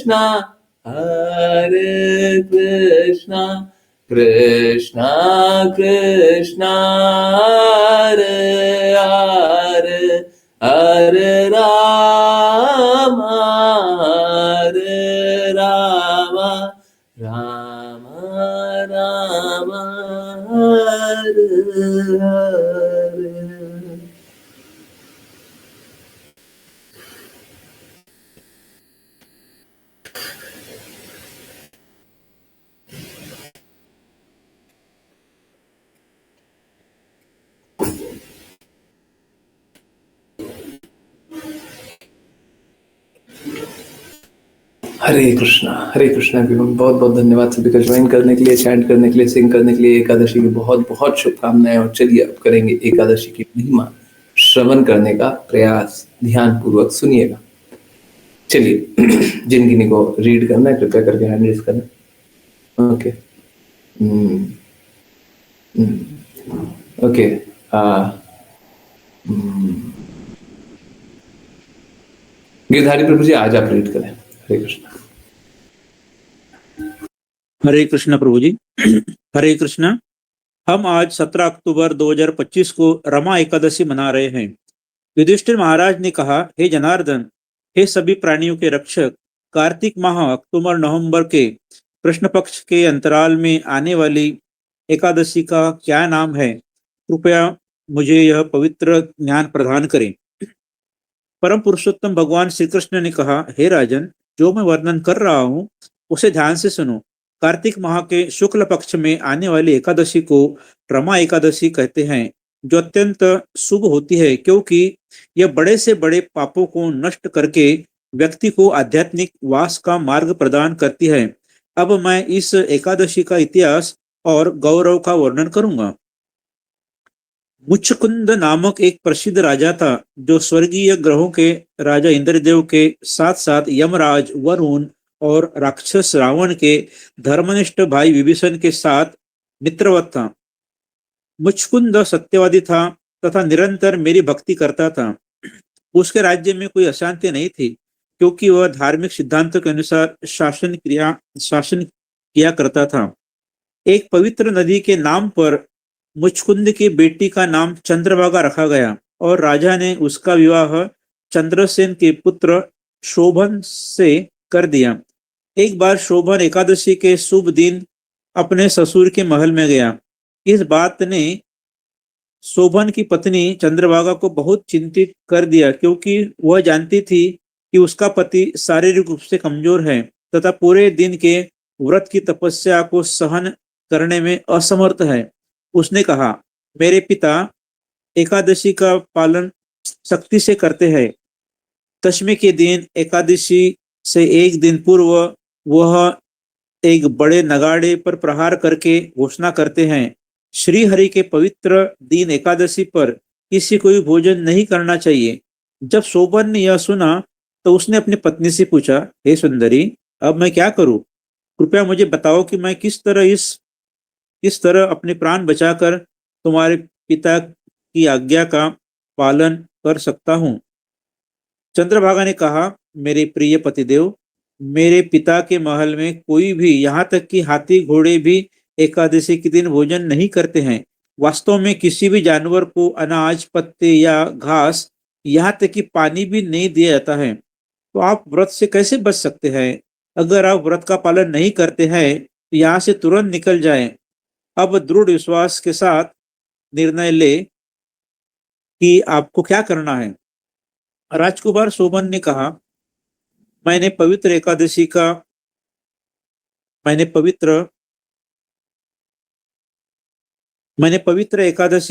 कृष्णा हरे कृष्णा कृष्णा कृष्णा हरे हरे हरे राम राम राम हरे हरे। हरे Krishna everyone. बहुत बहुत धन्यवाद सभी का ज्वाइन करने के लिए, चैंट करने के लिए, सिंग करने के लिए। एकादशी की बहुत बहुत शुभकामनाएं। और चलिए अब करेंगे एकादशी की महिमा श्रवण करने का प्रयास। ध्यान पूर्वक सुनिएगा। चलिए जिन किन्हीं को रीड करना है कृपया करके हैंड रेज करें। ओके ओके गिरधारी प्रभु जी आज आप रीड करें। हरे कृष्णा। हरे कृष्णा प्रभु जी। हरे कृष्णा। हम आज 17 अक्टूबर 2025 को रमा एकादशी मना रहे हैं। युधिष्ठिर महाराज ने कहा, हे जनार्दन, हे सभी प्राणियों के रक्षक, कार्तिक माह अक्टूबर नवंबर के कृष्ण पक्ष के अंतराल में आने वाली एकादशी का क्या नाम है? कृपया मुझे यह पवित्र ज्ञान प्रदान करें। परम पुरुषोत्तम भगवान श्री कृष्ण ने कहा, हे राजन, जो मैं वर्णन कर रहा हूँ उसे ध्यान से सुनो। कार्तिक माह के शुक्ल पक्ष में आने वाली एकादशी को रमा एकादशी कहते हैं, जो अत्यंत शुभ होती है क्योंकि यह बड़े से बड़े पापों को नष्ट करके व्यक्ति को आध्यात्मिक वास का मार्ग प्रदान करती है। अब मैं इस एकादशी का इतिहास और गौरव का वर्णन करूंगा। मुचकुंद नामक एक प्रसिद्ध राजा था, जो स्वर्गीय ग्रहों के राजा इंद्रदेव के साथ साथ यमराज, वरुण और राक्षस रावण के धर्मनिष्ठ भाई विभीषण के साथ मित्रवत था। मुचकुंद सत्यवादी था तथा निरंतर मेरी भक्ति करता था। उसके राज्य में कोई अशांति नहीं थी क्योंकि वह धार्मिक सिद्धांतों के अनुसार शासन किया करता था। एक पवित्र नदी के नाम पर मुचकुंद की बेटी का नाम चंद्रभागा रखा गया और राजा ने उसका विवाह चंद्रसेन के पुत्र शोभन से कर दिया। एक बार शोभन एकादशी के शुभ दिन अपने ससुर के महल में गया। इस बात ने शोभन की पत्नी चंद्रभागा को बहुत चिंतित कर दिया क्योंकि वह जानती थी कि उसका पति शारीरिक रूप से कमजोर है तथा पूरे दिन के व्रत की तपस्या को सहन करने में असमर्थ है। उसने कहा, मेरे पिता एकादशी का पालन सख्ती से करते हैं। दशमी के दिन एकादशी से एक दिन पूर्व वह एक बड़े नगाड़े पर प्रहार करके घोषणा करते हैं, श्री हरि के पवित्र दिन एकादशी पर किसी को भी भोजन नहीं करना चाहिए। जब शोभन ने यह सुना तो उसने अपनी पत्नी से पूछा, हे सुंदरी, अब मैं क्या करूं? कृपया मुझे बताओ कि मैं किस तरह अपने प्राण बचाकर तुम्हारे पिता की आज्ञा का पालन कर सकता हूँ। चंद्रभागा ने कहा, मेरे प्रिय पतिदेव, मेरे पिता के महल में कोई भी, यहाँ तक कि हाथी घोड़े भी एकादशी के दिन भोजन नहीं करते हैं। वास्तव में किसी भी जानवर को अनाज, पत्ते या घास, यहाँ तक कि पानी भी नहीं दिया जाता है। तो आप व्रत से कैसे बच सकते हैं? अगर आप व्रत का पालन नहीं करते हैं तो यहाँ से तुरंत निकल जाएं। अब दृढ़ विश्वास के साथ निर्णय ले कि आपको क्या करना है। राजकुमार शोभन ने कहा, मैंने पवित्र एकादशी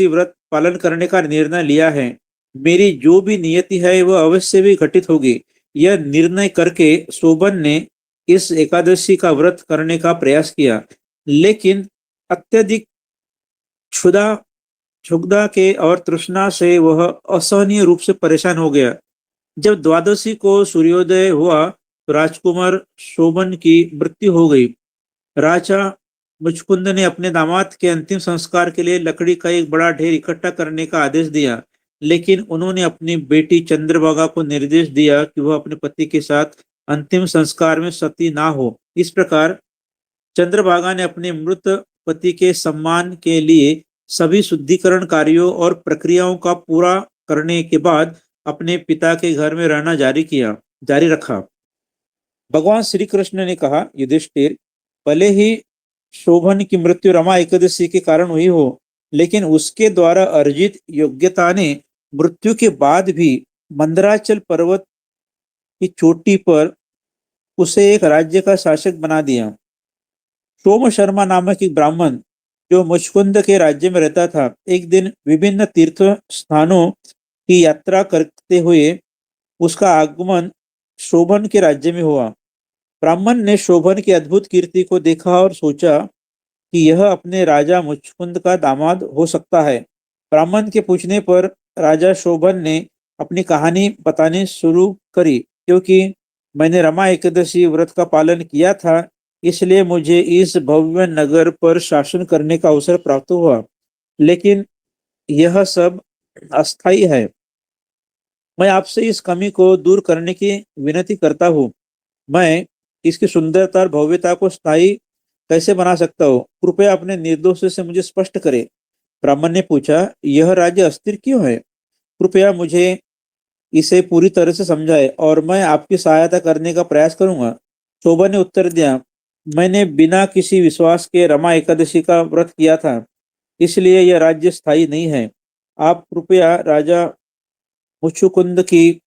व्रत पालन करने का निर्णय लिया है। मेरी जो भी नियति है वह अवश्य भी घटित होगी। यह निर्णय करके शोभन ने इस एकादशी का व्रत करने का प्रयास किया, लेकिन अत्यधिक क्षुधा के और तृष्णा से वह असहनीय रूप से परेशान हो गया। जब द्वादशी को सूर्योदय हुआ तो राजकुमार शोभन की मृत्यु हो गई। राजा मुचकुंद ने अपने दामाद के अंतिम संस्कार के लिए लकड़ी का एक बड़ा ढेर इकट्ठा करने का आदेश दिया, लेकिन उन्होंने अपनी बेटी चंद्रभागा को निर्देश दिया कि वह अपने पति के साथ अंतिम संस्कार में सती ना हो। इस प्रकार चंद्रभागा ने अपने मृत पति के सम्मान के लिए सभी शुद्धिकरण कार्यों और प्रक्रियाओं का पूरा करने के बाद अपने पिता के घर में रहना जारी रखा। भगवान श्री कृष्ण ने कहा, युधिष्ठिर, भले ही शोभन की मृत्यु रमा एकादशी के कारण हुई हो, लेकिन उसके द्वारा अर्जित योग्यता ने मृत्यु के बाद भी मंदराचल पर्वत की चोटी पर उसे एक राज्य का शासक बना दिया। सोम शर्मा नामक एक ब्राह्मण जो मुचकुंद के राज्य में रहता था, एक दिन विभिन्न तीर्थ स्थानों की यात्रा करते हुए उसका आगमन शोभन के राज्य में हुआ। ब्राह्मण ने शोभन की अद्भुत कीर्ति को देखा और सोचा कि यह अपने राजा मुचकुंद का दामाद हो सकता है। ब्राह्मण के पूछने पर राजा शोभन ने अपनी कहानी बतानी शुरू करी। क्योंकि मैंने रमा एकादशी व्रत का पालन किया था, इसलिए मुझे इस भव्य नगर पर शासन करने का अवसर प्राप्त हुआ, लेकिन यह सब अस्थायी है। मैं आपसे इस कमी को दूर करने की विनती करता हूँ। मैं इसकी सुंदरता और भव्यता को स्थायी कैसे बना सकता हूँ? कृपया अपने निर्दोष से मुझे स्पष्ट करें। ब्राह्मण ने पूछा, यह राज्य अस्थिर क्यों है? कृपया मुझे इसे पूरी तरह से समझाए और मैं आपकी सहायता करने का प्रयास करूंगा। शोभा ने उत्तर दिया, मैंने बिना किसी विश्वास के रमा एकादशी का व्रत किया था, इसलिए यह राज्य स्थायी नहीं है। आप कृपया राजा मुचुकुंद की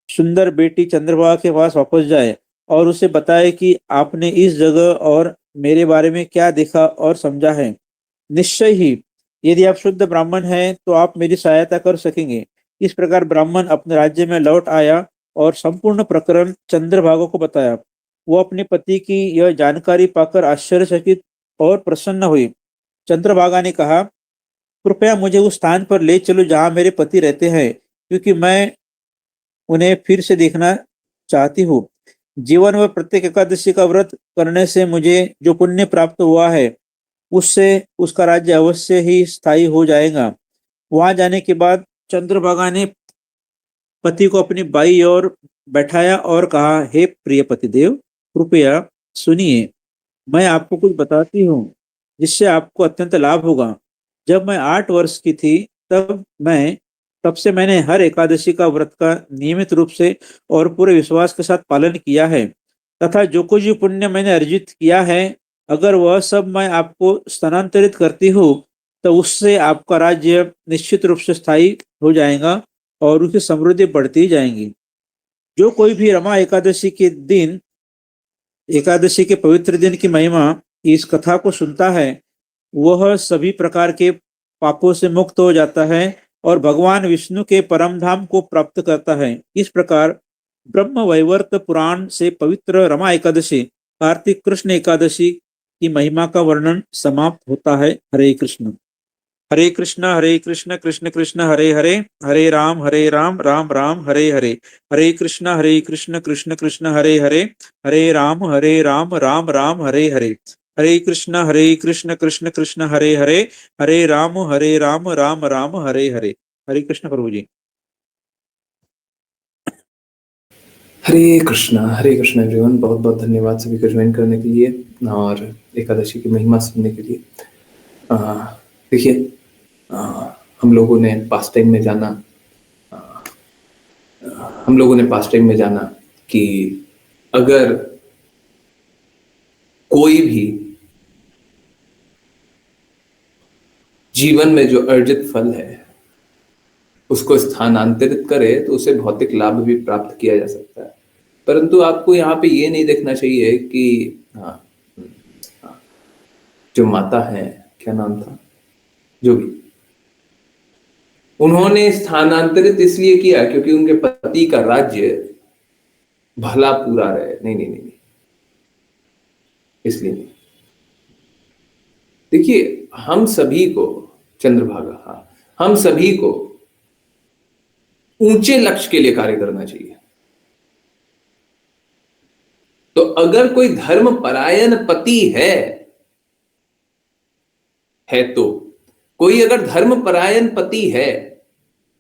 सुंदर बेटी चंद्रभागा के पास वापस जाए और उसे बताए कि आपने इस जगह और मेरे बारे में क्या देखा और समझा है। निश्चय ही यदि आप शुद्ध ब्राह्मण हैं तो आप मेरी सहायता कर सकेंगे। इस प्रकार ब्राह्मण अपने राज्य में लौट आया और संपूर्ण प्रकरण चंद्रभागा को बताया। वो अपने पति की यह जानकारी पाकर आश्चर्यचकित और प्रसन्न हुई। चंद्रभागा ने कहा, कृपया मुझे उस स्थान पर ले चलो जहाँ मेरे पति रहते हैं, क्योंकि मैं उन्हें फिर से देखना चाहती हूँ। जीवन में प्रत्येक एकादशी का व्रत करने से मुझे जो पुण्य प्राप्त हुआ है, उससे उसका राज्य अवश्य ही स्थायी हो जाएगा। वहां जाने के बाद चंद्रभागा ने पति को अपनी बाई ओर बैठाया और कहा, हे प्रिय पतिदेव, कृपया सुनिए, मैं आपको कुछ बताती हूँ जिससे आपको अत्यंत लाभ होगा। जब मैं 8 वर्ष की थी तब से मैंने हर एकादशी का व्रत का नियमित रूप से और पूरे विश्वास के साथ पालन किया है, तथा जो कुछ भी पुण्य मैंने अर्जित किया है, अगर वह सब मैं आपको स्थानांतरित करती हूँ तो उससे आपका राज्य निश्चित रूप से स्थायी हो जाएगा और उसकी समृद्धि बढ़ती जाएंगी। जो कोई भी रमा एकादशी के पवित्र दिन की महिमा इस कथा को सुनता है, वह सभी प्रकार के पापों से मुक्त हो जाता है और भगवान विष्णु के परम धाम को प्राप्त करता है। इस प्रकार ब्रह्म वैवर्त पुराण से पवित्र रमा एकादशी, कार्तिक कृष्ण एकादशी की महिमा का वर्णन समाप्त होता है। हरे कृष्ण हरे कृष्ण कृष्ण कृष्ण हरे हरे, हरे राम राम राम हरे हरे, हरे कृष्ण कृष्ण कृष्ण हरे हरे, हरे राम राम राम हरे हरे, हरे कृष्ण कृष्ण कृष्ण हरे हरे, हरे राम राम राम हरे हरे। हरे कृष्ण प्रभु जी। हरे कृष्ण एवरीवन। बहुत बहुत धन्यवाद सभी को ज्वाइन करने के लिए और एकादशी की महिमा सुनने के लिए। देखिए, हम लोगों ने पास्ट टाइम में जाना कि अगर कोई भी जीवन में जो अर्जित फल है उसको स्थानांतरित करे तो उसे भौतिक लाभ भी प्राप्त किया जा सकता है। परंतु आपको यहाँ पे ये नहीं देखना चाहिए कि जो माता है, क्या नाम था, जो भी, उन्होंने स्थानांतरित इसलिए किया क्योंकि उनके पति का राज्य भला पूरा रहे। नहीं, इसलिए नहीं। देखिए, हम सभी को, चंद्रभागा, हम सभी को ऊंचे लक्ष्य के लिए कार्य करना चाहिए। तो अगर कोई धर्म परायण पति है तो कोई अगर धर्म परायण पति है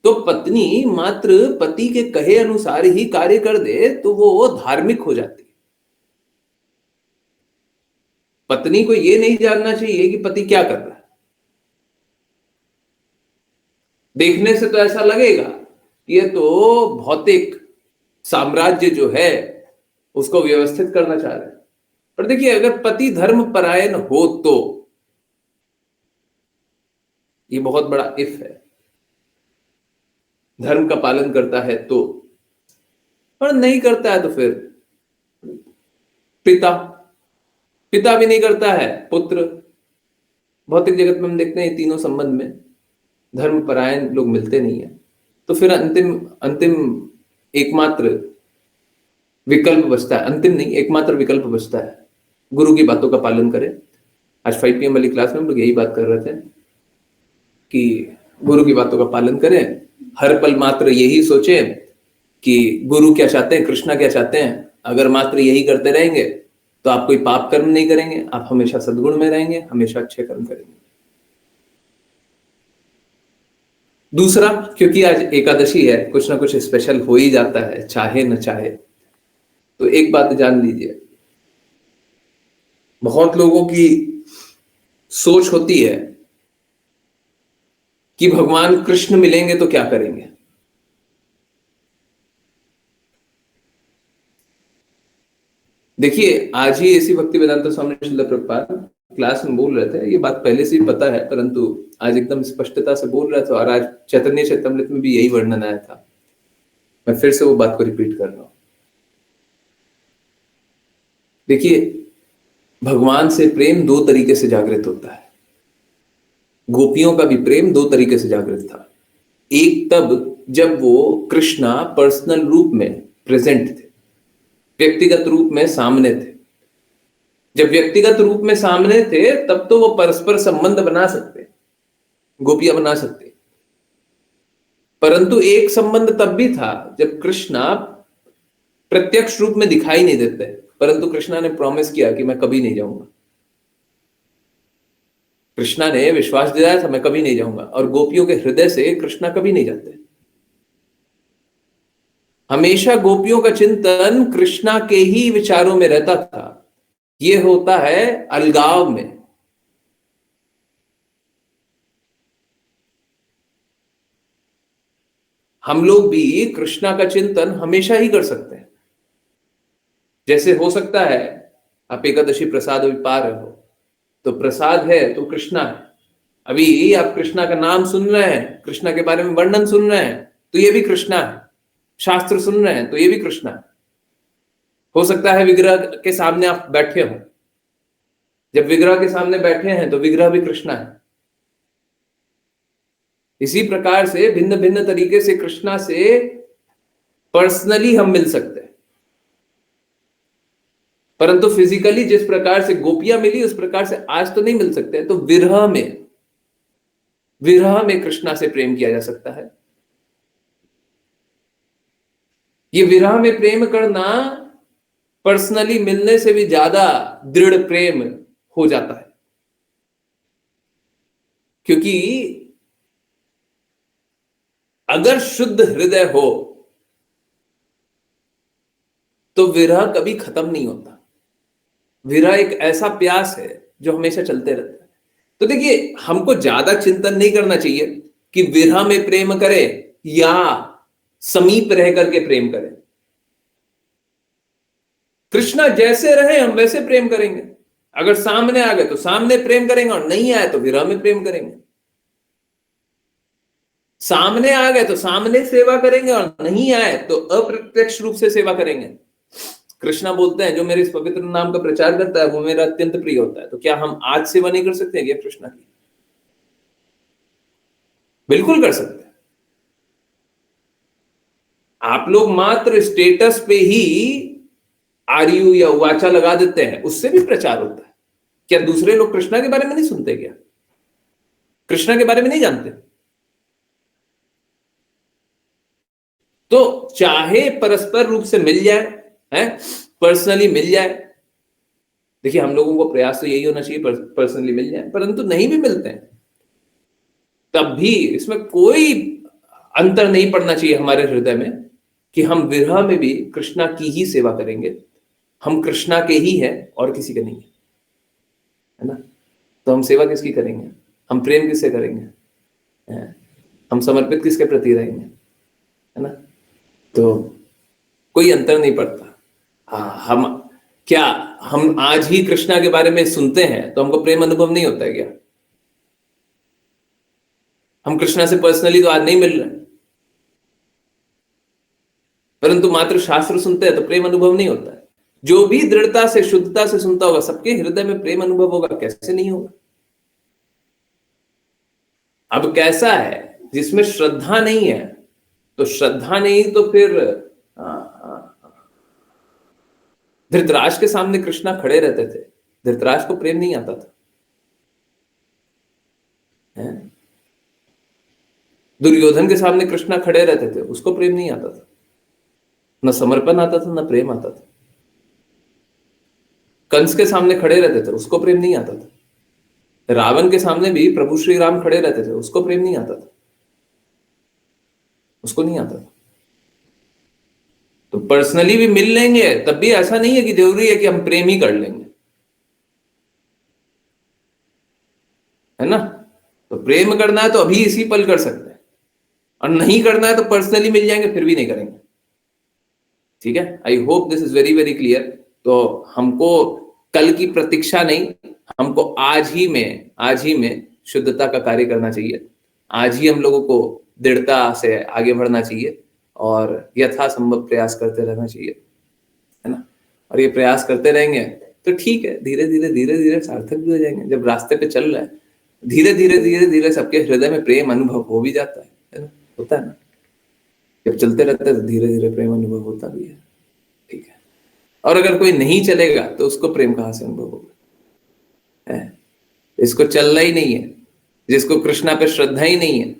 तो पत्नी मात्र पति के कहे अनुसार ही कार्य कर दे तो वो धार्मिक हो जाती है। पत्नी को ये नहीं जानना चाहिए कि पति क्या कर रहा है। देखने से तो ऐसा लगेगा ये तो भौतिक साम्राज्य जो है उसको व्यवस्थित करना चाह रहे हैं। पर देखिए, अगर पति धर्म परायण हो तो, ये बहुत बड़ा इफ है, धर्म का पालन करता है तो, और नहीं करता है तो फिर पिता, पिता भी नहीं करता है, पुत्र। भौतिक जगत में हम देखते हैं तीनों संबंध में धर्म परायण लोग मिलते नहीं है, तो फिर अंतिम अंतिम एकमात्र विकल्प बचता है, अंतिम नहीं एकमात्र विकल्प बचता है, गुरु की बातों का पालन करें। आज 5 PM वाली क्लास में हम लोग यही बात कर रहे थे कि गुरु की बातों का पालन करें, हर पल मात्र यही सोचें कि गुरु क्या चाहते हैं, कृष्णा क्या चाहते हैं। अगर मात्र यही करते रहेंगे तो आप कोई पाप कर्म नहीं करेंगे, आप हमेशा सद्गुण में रहेंगे, हमेशा अच्छे कर्म करेंगे। दूसरा, क्योंकि आज एकादशी है, कुछ ना कुछ स्पेशल हो ही जाता है, चाहे न चाहे। तो एक बात जान लीजिए, बहुत लोगों की सोच होती है कि भगवान कृष्ण मिलेंगे तो क्या करेंगे। देखिए, आज ही ऐसी भक्ति वेदांत स्वामी श्रील प्रभुपाद क्लास में बोल रहे थे, ये बात पहले से ही पता है, परंतु आज एकदम स्पष्टता से बोल रहे थे, और आज चैतन्य चैतन्यमृत में भी यही वर्णन आया था। मैं फिर से वो बात को रिपीट कर रहा हूं। देखिए, भगवान से प्रेम दो तरीके से जागृत होता है। गोपियों का भी प्रेम दो तरीके से जागृत था। एक तब जब वो कृष्णा पर्सनल रूप में प्रेजेंट थे, व्यक्तिगत रूप में सामने थे। जब व्यक्तिगत रूप में सामने थे तब तो वो परस्पर संबंध बना सकते, गोपियां बना सकते। परंतु एक संबंध तब भी था जब कृष्णा प्रत्यक्ष रूप में दिखाई नहीं देते, परंतु कृष्णा ने प्रॉमिस किया कि मैं कभी नहीं जाऊंगा। कृष्णा ने विश्वास दिलाया था मैं कभी नहीं जाऊंगा, और गोपियों के हृदय से कृष्णा कभी नहीं जाते। हमेशा गोपियों का चिंतन कृष्णा के ही विचारों में रहता था। यह होता है अलगाव में। हम लोग भी कृष्णा का चिंतन हमेशा ही कर सकते हैं। जैसे हो सकता है आप एकादशी प्रसाद अभी पा रहे हो, तो प्रसाद है तो कृष्णा है। अभी आप कृष्णा का नाम सुन रहे हैं, कृष्णा के बारे में वर्णन सुन रहे हैं, तो ये भी कृष्णा है। शास्त्र सुन रहे हैं तो ये भी कृष्णा है। हो सकता है विग्रह के सामने आप बैठे हो, जब विग्रह के सामने बैठे हैं तो विग्रह भी कृष्णा है। इसी प्रकार से भिन्न भिन्न तरीके से कृष्णा से पर्सनली हम मिल सकते हैं, परंतु फिजिकली जिस प्रकार से गोपियां मिली उस प्रकार से आज तो नहीं मिल सकते। तो विरह में कृष्णा से प्रेम किया जा सकता है। ये विरह में प्रेम करना पर्सनली मिलने से भी ज्यादा दृढ़ प्रेम हो जाता है, क्योंकि अगर शुद्ध हृदय हो तो विरह कभी खत्म नहीं होता। विरह एक ऐसा प्यास है जो हमेशा चलते रहता है। तो देखिए, हमको ज्यादा चिंतन नहीं करना चाहिए कि विरह में प्रेम करें या समीप रह करके प्रेम करें। कृष्णा जैसे रहे हम वैसे प्रेम करेंगे। अगर सामने आ गए तो सामने प्रेम करेंगे, और नहीं आए तो विरह में प्रेम करेंगे। सामने आ गए तो सामने सेवा करेंगे, और नहीं आए तो अप्रत्यक्ष रूप से सेवा करेंगे। कृष्णा बोलते हैं जो मेरे इस पवित्र नाम का प्रचार करता है वो मेरा अत्यंत प्रिय होता है। तो क्या हम आज सेवा नहीं कर सकते हैं क्या कृष्णा की? बिल्कुल कर सकते हैं। आप लोग मात्र स्टेटस पे ही आर्यू या वाचा लगा देते हैं, उससे भी प्रचार होता है। क्या दूसरे लोग कृष्णा के बारे में नहीं सुनते क्या? कृष्णा के बारे में नहीं जानते? तो चाहे परस्पर रूप से मिल जाए, है पर्सनली मिल जाए। देखिए, हम लोगों को प्रयास तो यही होना चाहिए पर्सनली मिल जाए, परंतु नहीं भी मिलते हैं तब भी इसमें कोई अंतर नहीं पड़ना चाहिए हमारे हृदय में कि हम विरह में भी कृष्णा की ही सेवा करेंगे, हम कृष्णा के ही हैं और किसी के नहीं है ना। तो हम सेवा किसकी करेंगे, हम प्रेम किससे करेंगे, हम समर्पित किसके प्रति रहेंगे, है ना। तो कोई अंतर नहीं पड़ता। हाँ, हम आज ही कृष्णा के बारे में सुनते हैं तो हमको प्रेम अनुभव नहीं होता है क्या? हम कृष्णा से पर्सनली तो आज नहीं मिल रहे, परंतु मात्र शास्त्र सुनते हैं तो प्रेम अनुभव नहीं होता है। जो भी दृढ़ता से शुद्धता से सुनता होगा सबके हृदय में प्रेम अनुभव होगा, कैसे नहीं होगा। अब कैसा है, जिसमें श्रद्धा नहीं है, तो श्रद्धा नहीं तो फिर धृतराष्ट्र के सामने कृष्णा खड़े रहते थे, धृतराष्ट्र को प्रेम नहीं आता था, दुर्योधन के सामने कृष्णा खड़े रहते थे, उसको प्रेम नहीं आता था, न समर्पण आता था न प्रेम आता था। कंस के सामने खड़े रहते थे, उसको प्रेम नहीं आता था। रावण के सामने भी प्रभु श्री राम खड़े रहते थे, उसको प्रेम नहीं आता था, उसको नहीं आता था। तो पर्सनली भी मिल लेंगे तब भी ऐसा नहीं है कि जरूरी है कि हम प्रेम ही कर लेंगे, है ना। तो प्रेम करना है तो अभी इसी पल कर सकते हैं, और नहीं करना है तो पर्सनली मिल जाएंगे फिर भी नहीं करेंगे। ठीक है, I hope this is very very clear. तो हमको कल की प्रतीक्षा नहीं, हमको आज ही में शुद्धता का कार्य करना चाहिए, आज ही हम लोगों को दृढ़ता से आगे बढ़ना चाहिए और यथासंभव प्रयास करते रहना चाहिए, है ना। और ये प्रयास करते रहेंगे तो ठीक है, धीरे धीरे सार्थक भी हो जाएंगे। जब रास्ते पे चल रहा है, धीरे धीरे सबके हृदय में प्रेम अनुभव हो भी जाता है ना, होता है ना। जब चलते रहते हैं तो धीरे धीरे प्रेम अनुभव होता भी है, ठीक है। और अगर कोई नहीं चलेगा तो उसको प्रेम कहाँ से अनुभव होगा, है? इसको चलना ही नहीं है, जिसको कृष्णा पे श्रद्धा ही नहीं है,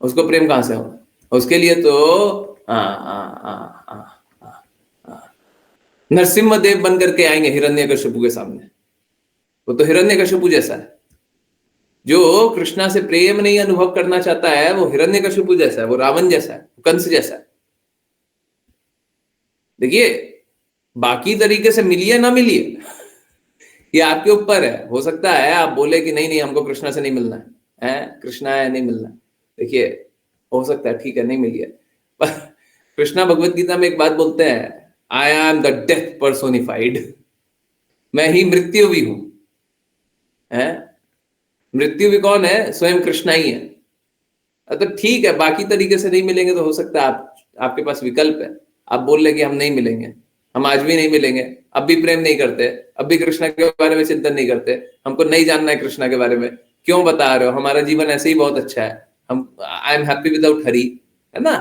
उसको प्रेम कहाँ से होगा। उसके लिए तो नरसिम्हा देव बन करके आएंगे हिरण्यकशिपु के सामने। वो तो हिरण्यकशिपु जैसा है, जो कृष्णा से प्रेम नहीं अनुभव करना चाहता है वो हिरण्यकशिपु जैसा है, वो रावण जैसा है, कंस जैसा है। देखिए, बाकी तरीके से मिलिए ना मिलिए ये आपके ऊपर है। हो सकता है आप बोले कि नहीं नहीं हमको कृष्णा से नहीं मिलना है, कृष्णा है नहीं मिलना। देखिए, हो सकता है ठीक है नहीं मिलिए, पर कृष्णा भगवत गीता में एक बात बोलते हैं, I am the death personified, मैं ही मृत्यु भी हूं, है। मृत्यु भी कौन है, स्वयं कृष्णा ही है। तो ठीक है, बाकी तरीके से नहीं मिलेंगे तो हो सकता है आपके पास विकल्प है, आप बोल रहे कि हम नहीं मिलेंगे, हम आज भी नहीं मिलेंगे, अब भी प्रेम नहीं करते, अब भी कृष्णा के बारे में चिंतन नहीं करते, हमको नहीं जानना है कृष्णा के बारे में, क्यों बता रहे हो, हमारा जीवन ऐसे ही बहुत अच्छा है, हम आई एम हैप्पी विदाउट हरी, है ना।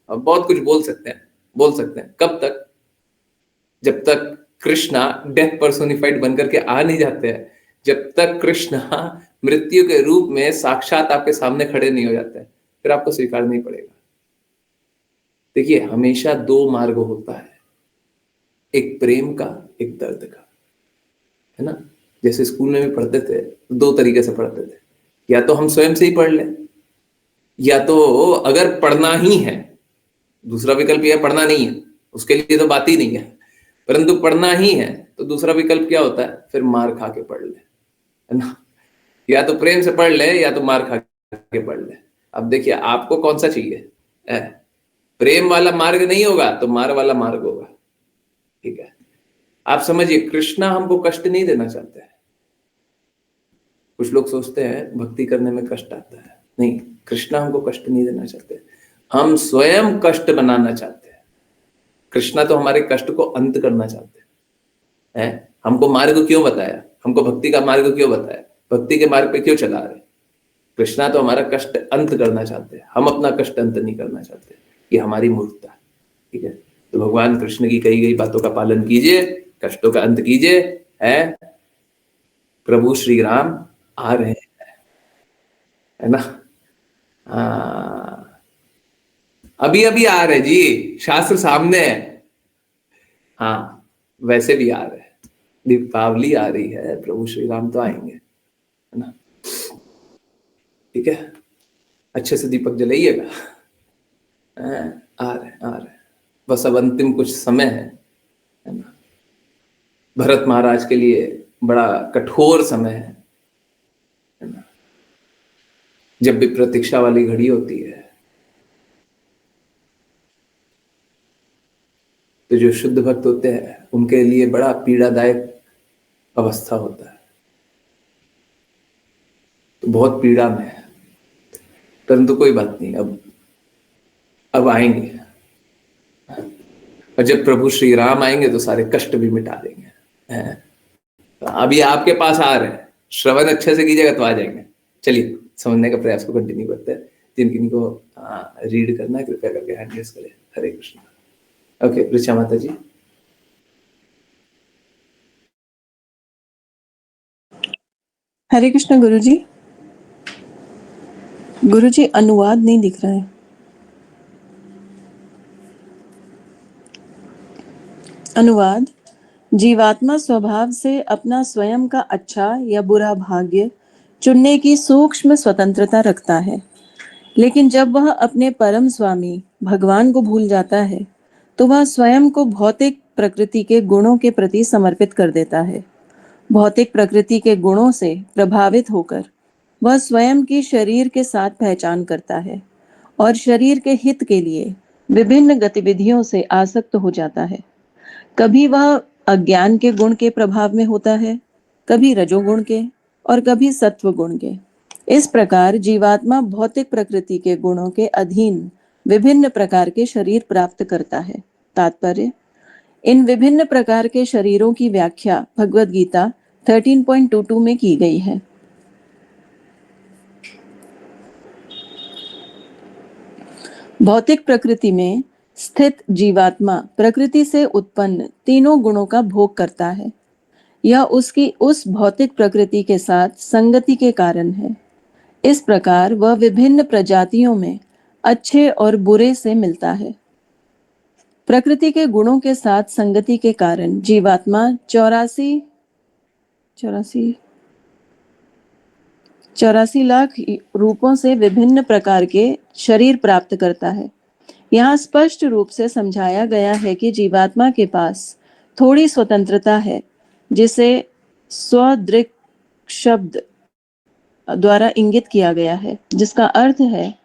अब बहुत कुछ बोल सकते हैं। कब तक, जब तक कृष्णा डेथ पर्सोनिफाइड बनकर के आ नहीं जाते हैं, जब तक कृष्णा मृत्यु के रूप में साक्षात आपके सामने खड़े नहीं हो जाते हैं, फिर आपको स्वीकार नहीं पड़ेगा। देखिए, हमेशा दो मार्ग होता है, एक प्रेम का, एक दर्द का, है ना। जैसे स्कूल में भी पढ़ते थे, दो तरीके से पढ़ते थे, या तो हम स्वयं से ही पढ़ लें, या तो अगर पढ़ना ही है, दूसरा विकल्प यह पढ़ना नहीं है, उसके लिए तो बात ही नहीं है, परंतु पढ़ना ही है तो दूसरा विकल्प क्या होता है, फिर मार खा के पढ़ ले, है ना। या तो प्रेम से पढ़ ले या तो मार खा के पढ़ ले। अब देखिए आपको कौन सा चाहिए, प्रेम वाला मार्ग नहीं होगा तो मार वाला मार्ग होगा, ठीक है। आप समझिए, कृष्णा हमको कष्ट नहीं देना चाहते हैं। कुछ लोग सोचते हैं भक्ति करने में कष्ट आता है, नहीं, कृष्णा हमको कष्ट नहीं देना चाहते, हम स्वयं कष्ट बनाना चाहते हैं। कृष्णा तो हमारे कष्ट को अंत करना चाहते हैं। हमको मार्ग क्यों बताया, हमको भक्ति का मार्ग क्यों बताया, भक्ति के मार्ग पे क्यों चला रहे, कृष्णा तो हमारा कष्ट अंत करना चाहते हैं, हम अपना कष्ट अंत नहीं करना चाहते। ये हमारी मूर्खता, ठीक है। तो भगवान कृष्ण की कही गई बातों का पालन कीजिए, कष्टों का अंत कीजिए, है। प्रभु श्री राम आ रहे हैं, है ना। अभी अभी आ रहे जी, शास्त्र सामने है। हाँ, वैसे भी आ रहे हैं, दीपावली आ रही है, प्रभु श्री राम तो आएंगे, है ना। ठीक है, अच्छे से दीपक जलाइएगा, आ रहे बस अब अंतिम कुछ समय है ना। भरत महाराज के लिए बड़ा कठोर समय है ना। जब भी प्रतीक्षा वाली घड़ी होती है तो जो शुद्ध भक्त होते हैं उनके लिए बड़ा पीड़ादायक अवस्था होता है, तो बहुत पीड़ा में है, परंतु कोई बात नहीं, अब आएंगे। और जब प्रभु श्री राम आएंगे तो सारे कष्ट भी मिटा देंगे। हैं? तो अभी आपके पास आ रहे हैं, श्रवण अच्छे से कीजिएगा तो आ जाएंगे। चलिए समझने का प्रयास को कंटिन्यू करते हैं। जिनको रीड करना है कृपया करके हैंड रेज करें। हरे कृष्ण। ओके ऋचा माता जी। हरे कृष्ण गुरुजी। गुरुजी अनुवाद नहीं दिख रहा है। अनुवाद। जीवात्मा स्वभाव से अपना स्वयं का अच्छा या बुरा भाग्य चुनने की सूक्ष्म स्वतंत्रता रखता है, लेकिन जब वह अपने परम स्वामी भगवान को भूल जाता है तो वह स्वयं को भौतिक प्रकृति के गुणों के प्रति समर्पित कर देता है। भौतिक प्रकृति के गुणों से प्रभावित होकर वह स्वयं की शरीर के साथ पहचान करता है और शरीर के हित के लिए विभिन्न गतिविधियों से आसक्त हो जाता है। कभी वह अज्ञान के गुण के प्रभाव में होता है, कभी रजोगुण के और कभी सत्व गुण के। इस प्रकार जीवात्मा भौतिक प्रकृति के गुणों के अधीन विभिन्न प्रकार के शरीर प्राप्त करता है। तात्पर्य। इन विभिन्न प्रकार के शरीरों की व्याख्या भगवद गीता 13.22 में की गई है। भौतिक प्रकृति में स्थित जीवात्मा प्रकृति से उत्पन्न तीनों गुणों का भोग करता है। यह उसकी उस भौतिक प्रकृति के साथ संगति के कारण है। इस प्रकार वह विभिन्न प्रजातियों में अच्छे और बुरे से मिलता है। प्रकृति के गुणों के साथ संगति के कारण जीवात्मा 84 लाख रूपों से विभिन्न प्रकार के शरीर प्राप्त करता है। यहाँ स्पष्ट रूप से समझाया गया है कि जीवात्मा के पास थोड़ी स्वतंत्रता है, जिसे स्वदृक् शब्द द्वारा इंगित किया गया है, जिसका अर्थ है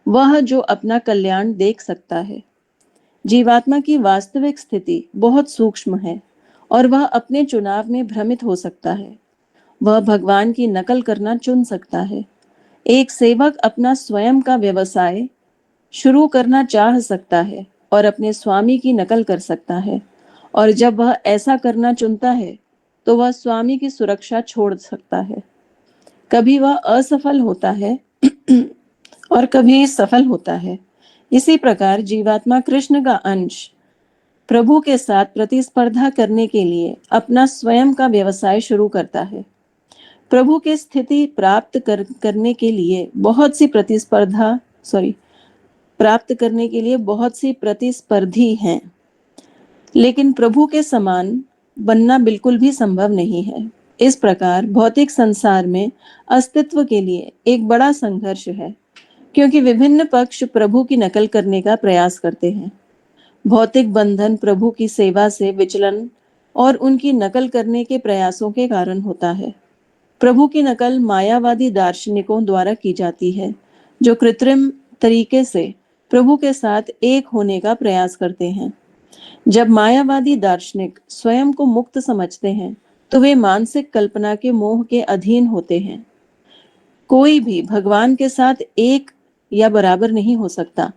वह जो अपना कल्याण देख सकता है। जीवात्मा की वास्तविक स्थिति बहुत सूक्ष्म है और वह अपने चुनाव में भ्रमित हो सकता है। वह भगवान की नकल करना चुन सकता है। एक सेवक अपना स्वयं का व्यवसाय शुरू करना चाह सकता है और अपने स्वामी की नकल कर सकता है, और जब वह ऐसा करना चुनता है तो वह स्वामी की सुरक्षा छोड़ सकता है। कभी वह असफल होता है और कभी सफल होता है। इसी प्रकार जीवात्मा कृष्ण का अंश प्रभु के साथ प्रतिस्पर्धा करने के लिए अपना स्वयं का व्यवसाय शुरू करता है। प्रभु की स्थिति करने के लिए बहुत सी प्रतिस्पर्धी हैं, लेकिन प्रभु के समान बनना बिल्कुल भी संभव नहीं है। इस प्रकार भौतिक संसार में अस्तित्व के लिए एक बड़ा संघर्ष है, क्योंकि विभिन्न पक्ष प्रभु की नकल करने का प्रयास करते हैं। भौतिक बंधन प्रभु की सेवा से विचलन और उनकी नकल करने के प्रयासों के कारण होता है। प्रभु की नकल मायावादी दार्शनिकों द्वारा की जाती है, जो कृत्रिम तरीके से प्रभु के साथ एक होने का प्रयास करते हैं। जब मायावादी दार्शनिक स्वयं को मुक्त समझते हैं तो वे मानसिक कल्पना के मोह के अधीन होते हैं। कोई भी भगवान के साथ एक या बराबर नहीं हो सकता।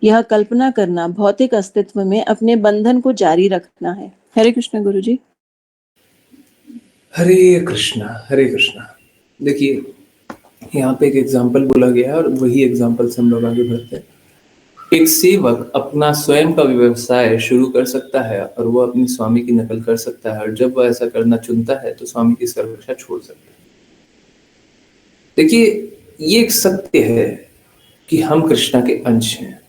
यह कल्पना करना भौतिक अस्तित्व में अपने बंधन को जारी रखना है। हरे कृष्ण गुरुजी। हरे कृष्णा हरे कृष्णा। देखिए यहाँ पे एक एग्जाम्पल बोला गया है और वही एग्जाम्पल से हम लोग आगे बढ़ते हैं। एक सेवक अपना स्वयं का व्यवसाय शुरू कर सकता है और वो अपनी स्वामी की नकल कर सकता है, और जब वह ऐसा करना चुनता है तो स्वामी की सुरक्षा छोड़ सकता है। देखिए ये एक सत्य है कि हम कृष्णा के अंश हैं।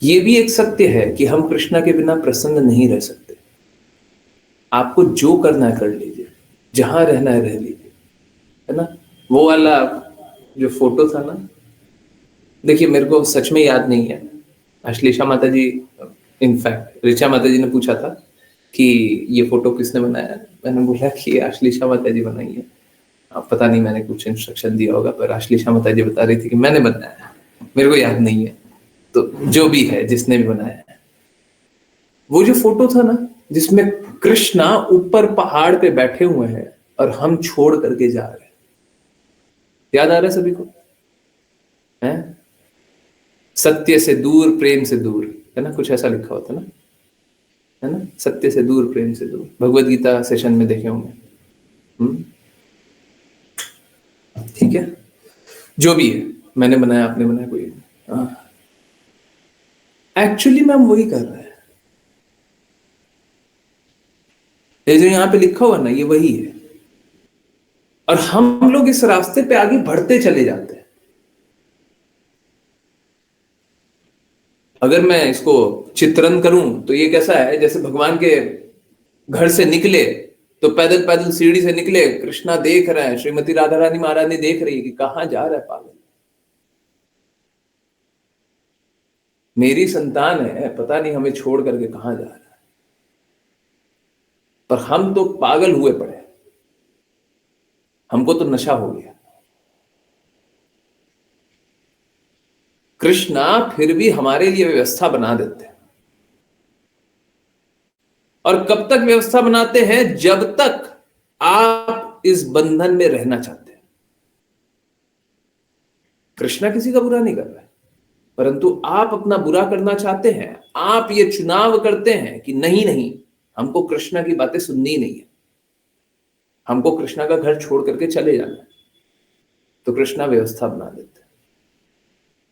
ये भी एक सत्य है कि हम कृष्णा के बिना प्रसन्न नहीं रह सकते। आपको जो करना है कर लीजिए, जहां रहना है रह लीजिए, है ना। वो वाला जो फोटो था ना, देखिए मेरे को सच में याद नहीं है, अश्लेषा माता जी, इनफैक्ट ऋचा माता जी ने पूछा था कि ये फोटो किसने बनाया। मैंने बोला कि ये अश्लेषा माता जी बनाई है। अब पता नहीं मैंने कुछ इंस्ट्रक्शन दिया होगा, पर अश्लेषा माता जी बता रही थी कि मैंने बनाया है, मेरे को याद नहीं है। तो जो भी है, जिसने भी बनाया है, वो जो फोटो था ना जिसमें कृष्णा ऊपर पहाड़ पे बैठे हुए हैं और हम छोड़ करके जा रहे हैं, याद आ रहा है सभी को? है सत्य से दूर प्रेम से दूर, है ना, कुछ ऐसा लिखा होता ना, है ना, सत्य से दूर प्रेम से दूर, भगवत गीता सेशन में देखे होंगे। ठीक है, जो भी है, मैंने बनाया, आपने बनाया, कोई एक्चुअली में हम वही कर रहे हैं। ये जो यहां पे लिखा हुआ ना, ये वही है। और हम लोग इस रास्ते पे आगे बढ़ते चले जाते हैं। अगर मैं इसको चित्रण करूं तो ये कैसा है, जैसे भगवान के घर से निकले तो पैदल पैदल सीढ़ी से निकले, कृष्णा देख रहा है, श्रीमती राधा रानी महारानी देख रही है कि कहां जा रहा है पागल, मेरी संतान है, पता नहीं हमें छोड़ करके कहां जा रहा है। पर हम तो पागल हुए पड़े, हमको तो नशा हो गया। कृष्णा फिर भी हमारे लिए व्यवस्था बना देते हैं। और कब तक व्यवस्था बनाते हैं? जब तक आप इस बंधन में रहना चाहते हैं। कृष्णा किसी का बुरा नहीं कर रहा है, परंतु आप अपना बुरा करना चाहते हैं। आप ये चुनाव करते हैं कि नहीं नहीं, हमको कृष्णा की बातें सुननी नहीं है, हमको कृष्णा का घर छोड़ करके चले जाना है। तो कृष्णा व्यवस्था बना देते हैं।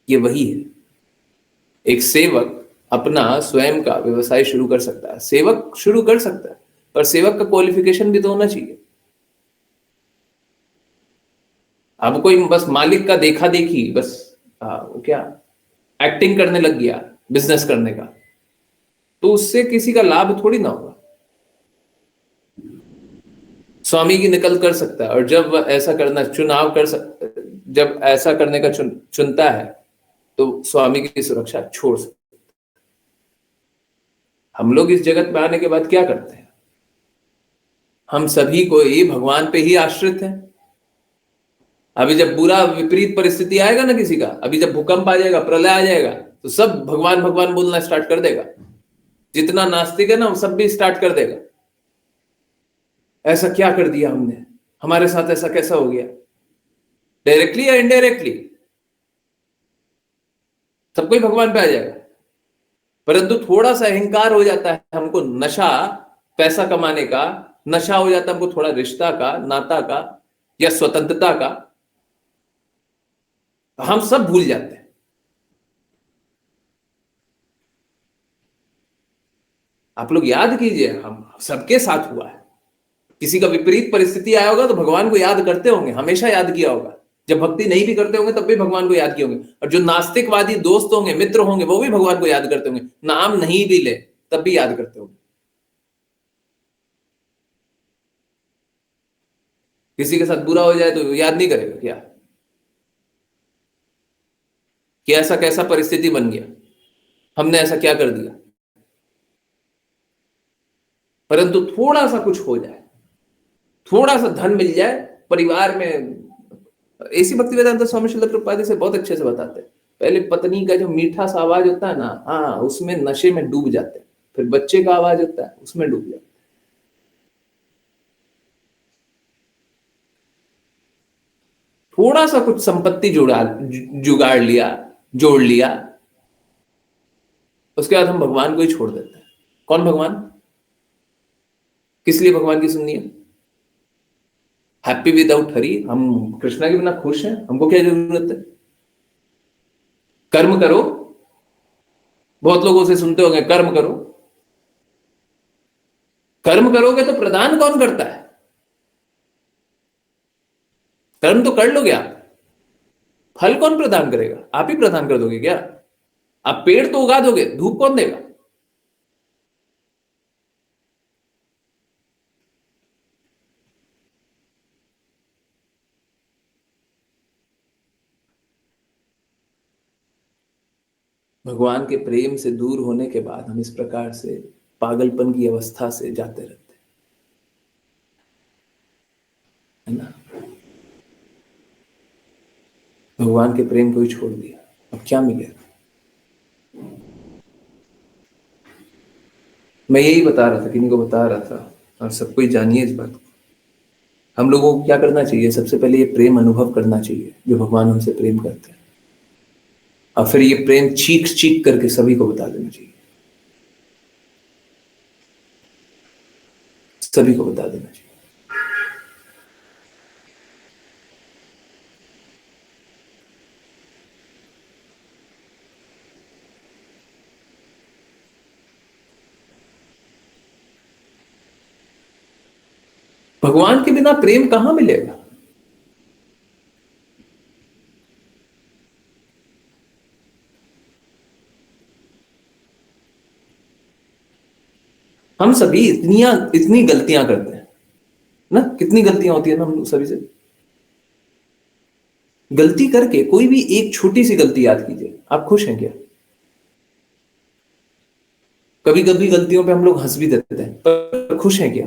ये वही है, एक सेवक अपना स्वयं का व्यवसाय शुरू कर सकता है, सेवक शुरू कर सकता है, पर सेवक का क्वालिफिकेशन भी तो होना चाहिए। अब कोई बस मालिक का देखा देखी, बस वो क्या एक्टिंग करने लग गया बिजनेस करने का, तो उससे किसी का लाभ थोड़ी ना होगा। स्वामी की नकल कर सकता है, और जब ऐसा करना चुनाव कर सकता, जब ऐसा करने का चुनता है तो स्वामी की सुरक्षा छोड़ सकता। हम लोग इस जगत में आने के बाद क्या करते हैं? हम सभी को ये भगवान पे ही आश्रित हैं। अभी जब बुरा विपरीत परिस्थिति आएगा ना किसी का, अभी जब भूकंप आ जाएगा, प्रलय आ जाएगा, तो सब भगवान भगवान बोलना स्टार्ट कर देगा। जितना नास्तिक है ना, वो सब भी स्टार्ट कर देगा, ऐसा क्या कर दिया हमने, हमारे साथ ऐसा कैसा हो गया, डायरेक्टली या इनडायरेक्टली सब कोई भगवान पे आ जाएगा। परंतु थोड़ा सा अहंकार हो जाता है हमको, नशा पैसा कमाने का नशा हो जाता है हमको, थोड़ा रिश्ता का, नाता का, या स्वतंत्रता का, तो हम सब भूल जाते हैं। आप लोग याद कीजिए, हम सबके साथ हुआ है। किसी का विपरीत परिस्थिति आया होगा तो भगवान को याद करते होंगे, हमेशा याद किया होगा। जब भक्ति नहीं भी करते होंगे तब भी भगवान को याद किए होंगे। और जो नास्तिकवादी दोस्त होंगे, मित्र होंगे, वो भी भगवान को याद करते होंगे, नाम नहीं भी ले तब भी याद करते होंगे। किसी के साथ बुरा हो जाए तो याद नहीं करेगा क्या कि ऐसा कैसा परिस्थिति बन गया, हमने ऐसा क्या कर दिया। परंतु थोड़ा सा कुछ हो जाए, थोड़ा सा धन मिल जाए परिवार में, ऐसी भक्ति वेदांत स्वामी श्रील प्रभुपाद से बहुत अच्छे से बताते हैं। पहले पत्नी का जो मीठा सा आवाज होता है ना, हाँ, उसमें नशे में डूब जाते हैं। फिर बच्चे का आवाज होता है, उसमें डूब जाते हैं। थोड़ा सा कुछ संपत्ति जुगाड़ लिया, जोड़ लिया, उसके बाद हम भगवान को ही छोड़ देते हैं। कौन भगवान? किस लिए भगवान की सुननी है? हैप्पी विदाउट हरि, हम कृष्णा के बिना खुश हैं, हमको क्या जरूरत है? कर्म करो, बहुत लोगों से सुनते होंगे कर्म करो। कर्म करोगे तो प्रदान कौन करता है? कर्म तो कर लोगे आप, फल कौन प्रदान करेगा? आप ही प्रदान कर दोगे क्या? आप पेड़ तो उगा दोगे, धूप कौन देगा? भगवान के प्रेम से दूर होने के बाद हम इस प्रकार से पागलपन की अवस्था से जाते रहते हैं, है ना। भगवान के प्रेम को ही छोड़ दिया, अब क्या मिलेगा। मैं यही बता रहा था, किन्हीं को बता रहा था, और सबको ही जानिए इस बात को। हम लोगों को क्या करना चाहिए, सबसे पहले ये प्रेम अनुभव करना चाहिए जो भगवान हमसे प्रेम करते हैं, और फिर ये प्रेम चीख चीख करके सभी को बता देना चाहिए, सभी को बता देना चाहिए। भगवान के बिना प्रेम कहां मिलेगा। हम सभी इतनी गलतियां करते हैं ना, कितनी गलतियां होती है ना हम सभी से। गलती करके कोई भी एक छोटी सी गलती याद कीजिए, आप खुश हैं क्या। कभी कभी गलतियों पे हम लोग हंस भी देते हैं, पर खुश हैं क्या।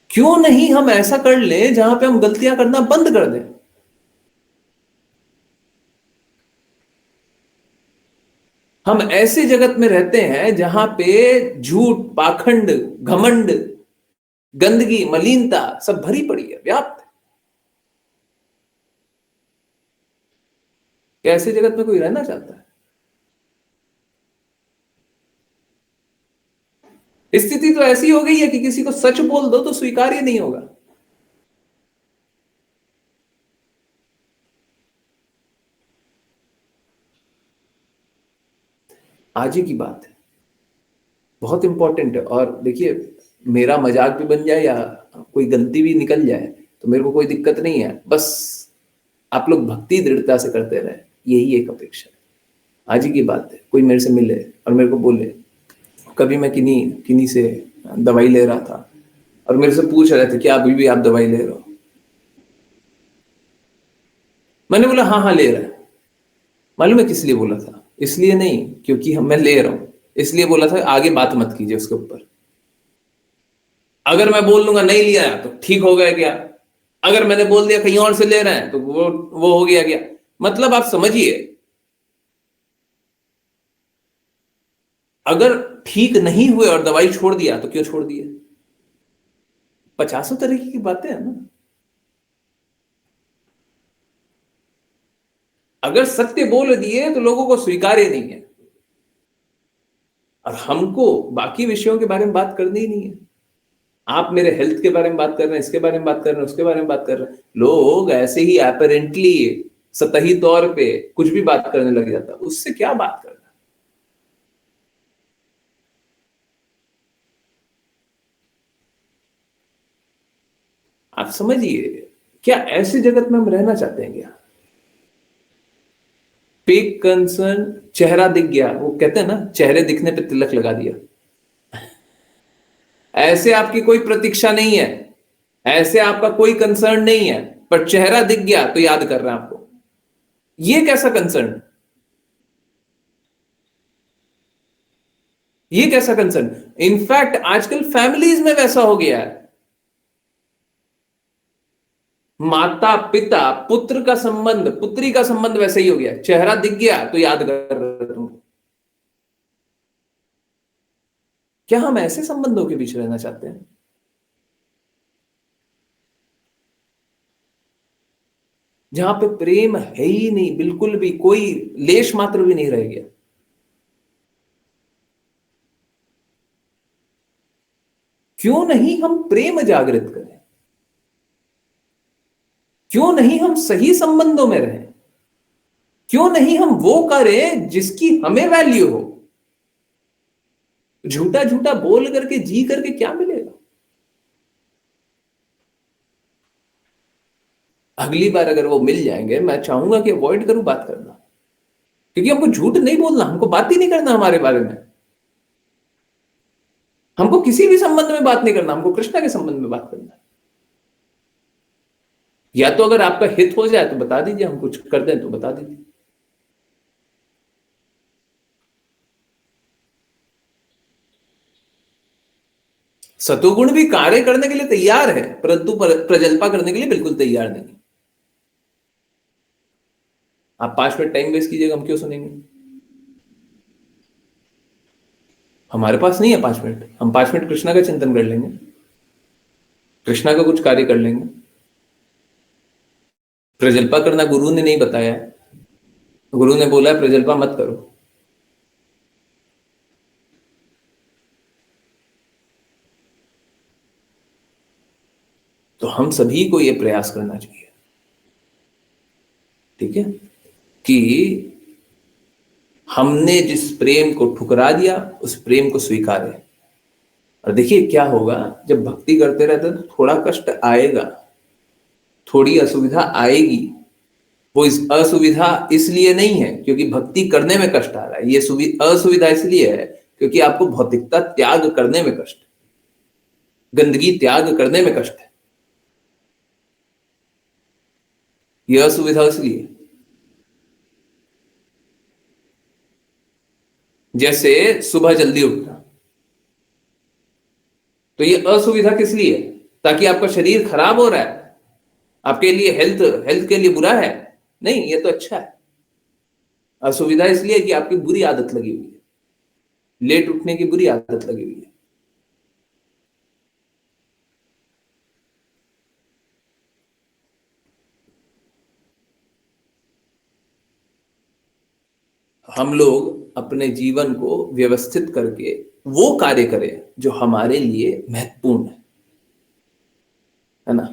क्यों नहीं हम ऐसा कर ले जहां पे हम गलतियां करना बंद कर दें। हम ऐसे जगत में रहते हैं जहां पे झूठ, पाखंड, घमंड, गंदगी, मलिनता सब भरी पड़ी है, व्याप्त है। क्या ऐसे जगत में कोई रहना चाहता है। स्थिति तो ऐसी हो गई है कि किसी को सच बोल दो तो स्वीकार्य नहीं होगा। आज ही की बात है, बहुत इंपॉर्टेंट है। और देखिए, मेरा मजाक भी बन जाए या कोई गलती भी निकल जाए तो मेरे को कोई दिक्कत नहीं है, बस आप लोग भक्ति दृढ़ता से करते रहे, यही एक अपेक्षा है। आज ही की बात है, कोई मेरे से मिले और मेरे को बोले, कभी मैं किन्हीं से दवाई ले रहा था और मेरे से पूछ रहे थे कि अभी भी आप दवाई ले रहे हो। मैंने बोला हाँ हाँ ले रहा है। मालूम है किस लिए बोला था, इसलिए नहीं क्योंकि मैं ले रहा हूं, इसलिए बोला था आगे बात मत कीजिए उसके ऊपर। अगर मैं बोल दूंगा नहीं लिया तो ठीक हो गया क्या, अगर मैंने बोल दिया कहीं और से ले रहे हैं तो वो हो गया क्या। मतलब आप समझिए, अगर ठीक नहीं हुए और दवाई छोड़ दिया तो क्यों छोड़ दिया। पचासों तरीके की बातें हैं ना। अगर सत्य बोल दिए तो लोगों को स्वीकार्य नहीं है, और हमको बाकी विषयों के बारे में बात करनी ही नहीं है। आप मेरे हेल्थ के बारे में बात कर रहे हैं, इसके बारे में बात कर रहे हैं, उसके बारे में बात कर रहे हैं। लोग ऐसे ही एपरेंटली सतही तौर पे कुछ भी बात करने लग जाता, उससे क्या बात करना। आप समझिए, क्या ऐसे जगत में हम रहना चाहते हैं क्या। फेक कंसर्न, चेहरा दिख गया, वो कहते हैं ना चेहरे दिखने पे तिलक लगा दिया। ऐसे आपकी कोई प्रतीक्षा नहीं है, ऐसे आपका कोई कंसर्न नहीं है, पर चेहरा दिख गया तो याद कर रहे हैं आपको। ये कैसा कंसर्न, ये कैसा कंसर्न। इनफैक्ट आजकल फैमिलीज में वैसा हो गया है। माता पिता पुत्र का संबंध, पुत्री का संबंध वैसे ही हो गया, चेहरा दिख गया तो याद कर रहे तुम। क्या हम ऐसे संबंधों के बीच रहना चाहते हैं जहां पे प्रेम है ही नहीं, बिल्कुल भी कोई लेश मात्र भी नहीं रह गया। क्यों नहीं हम प्रेम जागृत करें, क्यों नहीं हम सही संबंधों में रहें, क्यों नहीं हम वो करें जिसकी हमें वैल्यू हो। झूठा झूठा बोल करके जी करके क्या मिलेगा। अगली बार अगर वो मिल जाएंगे, मैं चाहूंगा कि अवॉइड करूं बात करना, क्योंकि हमको झूठ नहीं बोलना, हमको बात ही नहीं करना हमारे बारे में। हमको किसी भी संबंध में बात नहीं करना, हमको कृष्णा के संबंध में बात करना है। या तो अगर आपका हित हो जाए तो बता दीजिए, हम कुछ कर दें तो बता दीजिए। सतोगुण भी कार्य करने के लिए तैयार है, परंतु प्रजल्पा करने के लिए बिल्कुल तैयार नहीं। आप 5 मिनट टाइम वेस्ट कीजिएगा, हम क्यों सुनेंगे? हमारे पास नहीं है 5 मिनट, हम 5 मिनट कृष्णा का चिंतन कर लेंगे, कृष्णा का कुछ कार्य कर लेंगे। प्रजल्पा करना गुरु ने नहीं बताया है, गुरु ने बोला है प्रजल्पा मत करो। तो हम सभी को यह प्रयास करना चाहिए, ठीक है, कि हमने जिस प्रेम को ठुकरा दिया उस प्रेम को स्वीकारें। और देखिए क्या होगा, जब भक्ति करते रहते हैं तो थोड़ा कष्ट आएगा, थोड़ी असुविधा आएगी। वो इस असुविधा इसलिए नहीं है क्योंकि भक्ति करने में कष्ट आ रहा है, ये असुविधा इसलिए है क्योंकि आपको भौतिकता त्याग करने में कष्ट, गंदगी त्याग करने में कष्ट है। यह असुविधा इसलिए, जैसे सुबह जल्दी उठना, तो ये असुविधा किस लिए? ताकि आपका शरीर खराब हो रहा है, आपके लिए हेल्थ के लिए बुरा है? नहीं, ये तो अच्छा है। असुविधा इसलिए कि आपकी बुरी आदत लगी हुई है, लेट उठने की बुरी आदत लगी हुई है। हम लोग अपने जीवन को व्यवस्थित करके वो कार्य करें जो हमारे लिए महत्वपूर्ण है ना।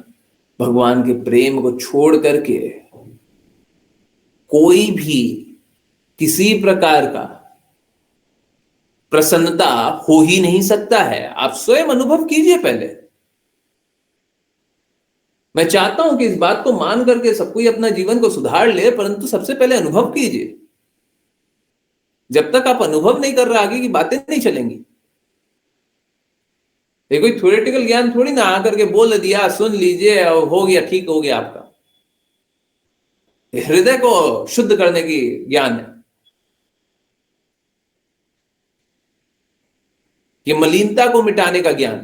भगवान के प्रेम को छोड़ करके कोई भी किसी प्रकार का प्रसन्नता हो ही नहीं सकता है। आप स्वयं अनुभव कीजिए पहले। मैं चाहता हूं कि इस बात को मान करके सब कोई अपना जीवन को सुधार ले, परंतु सबसे पहले अनुभव कीजिए। जब तक आप अनुभव नहीं कर रहे, आगे की बातें नहीं चलेंगी। ये कोई थ्योरेटिकल ज्ञान थोड़ी ना आकर के बोल दिया, सुन लीजिए और हो गया, ठीक हो गया आपका। हृदय को शुद्ध करने की ज्ञान है, ये मलिनता को मिटाने का ज्ञान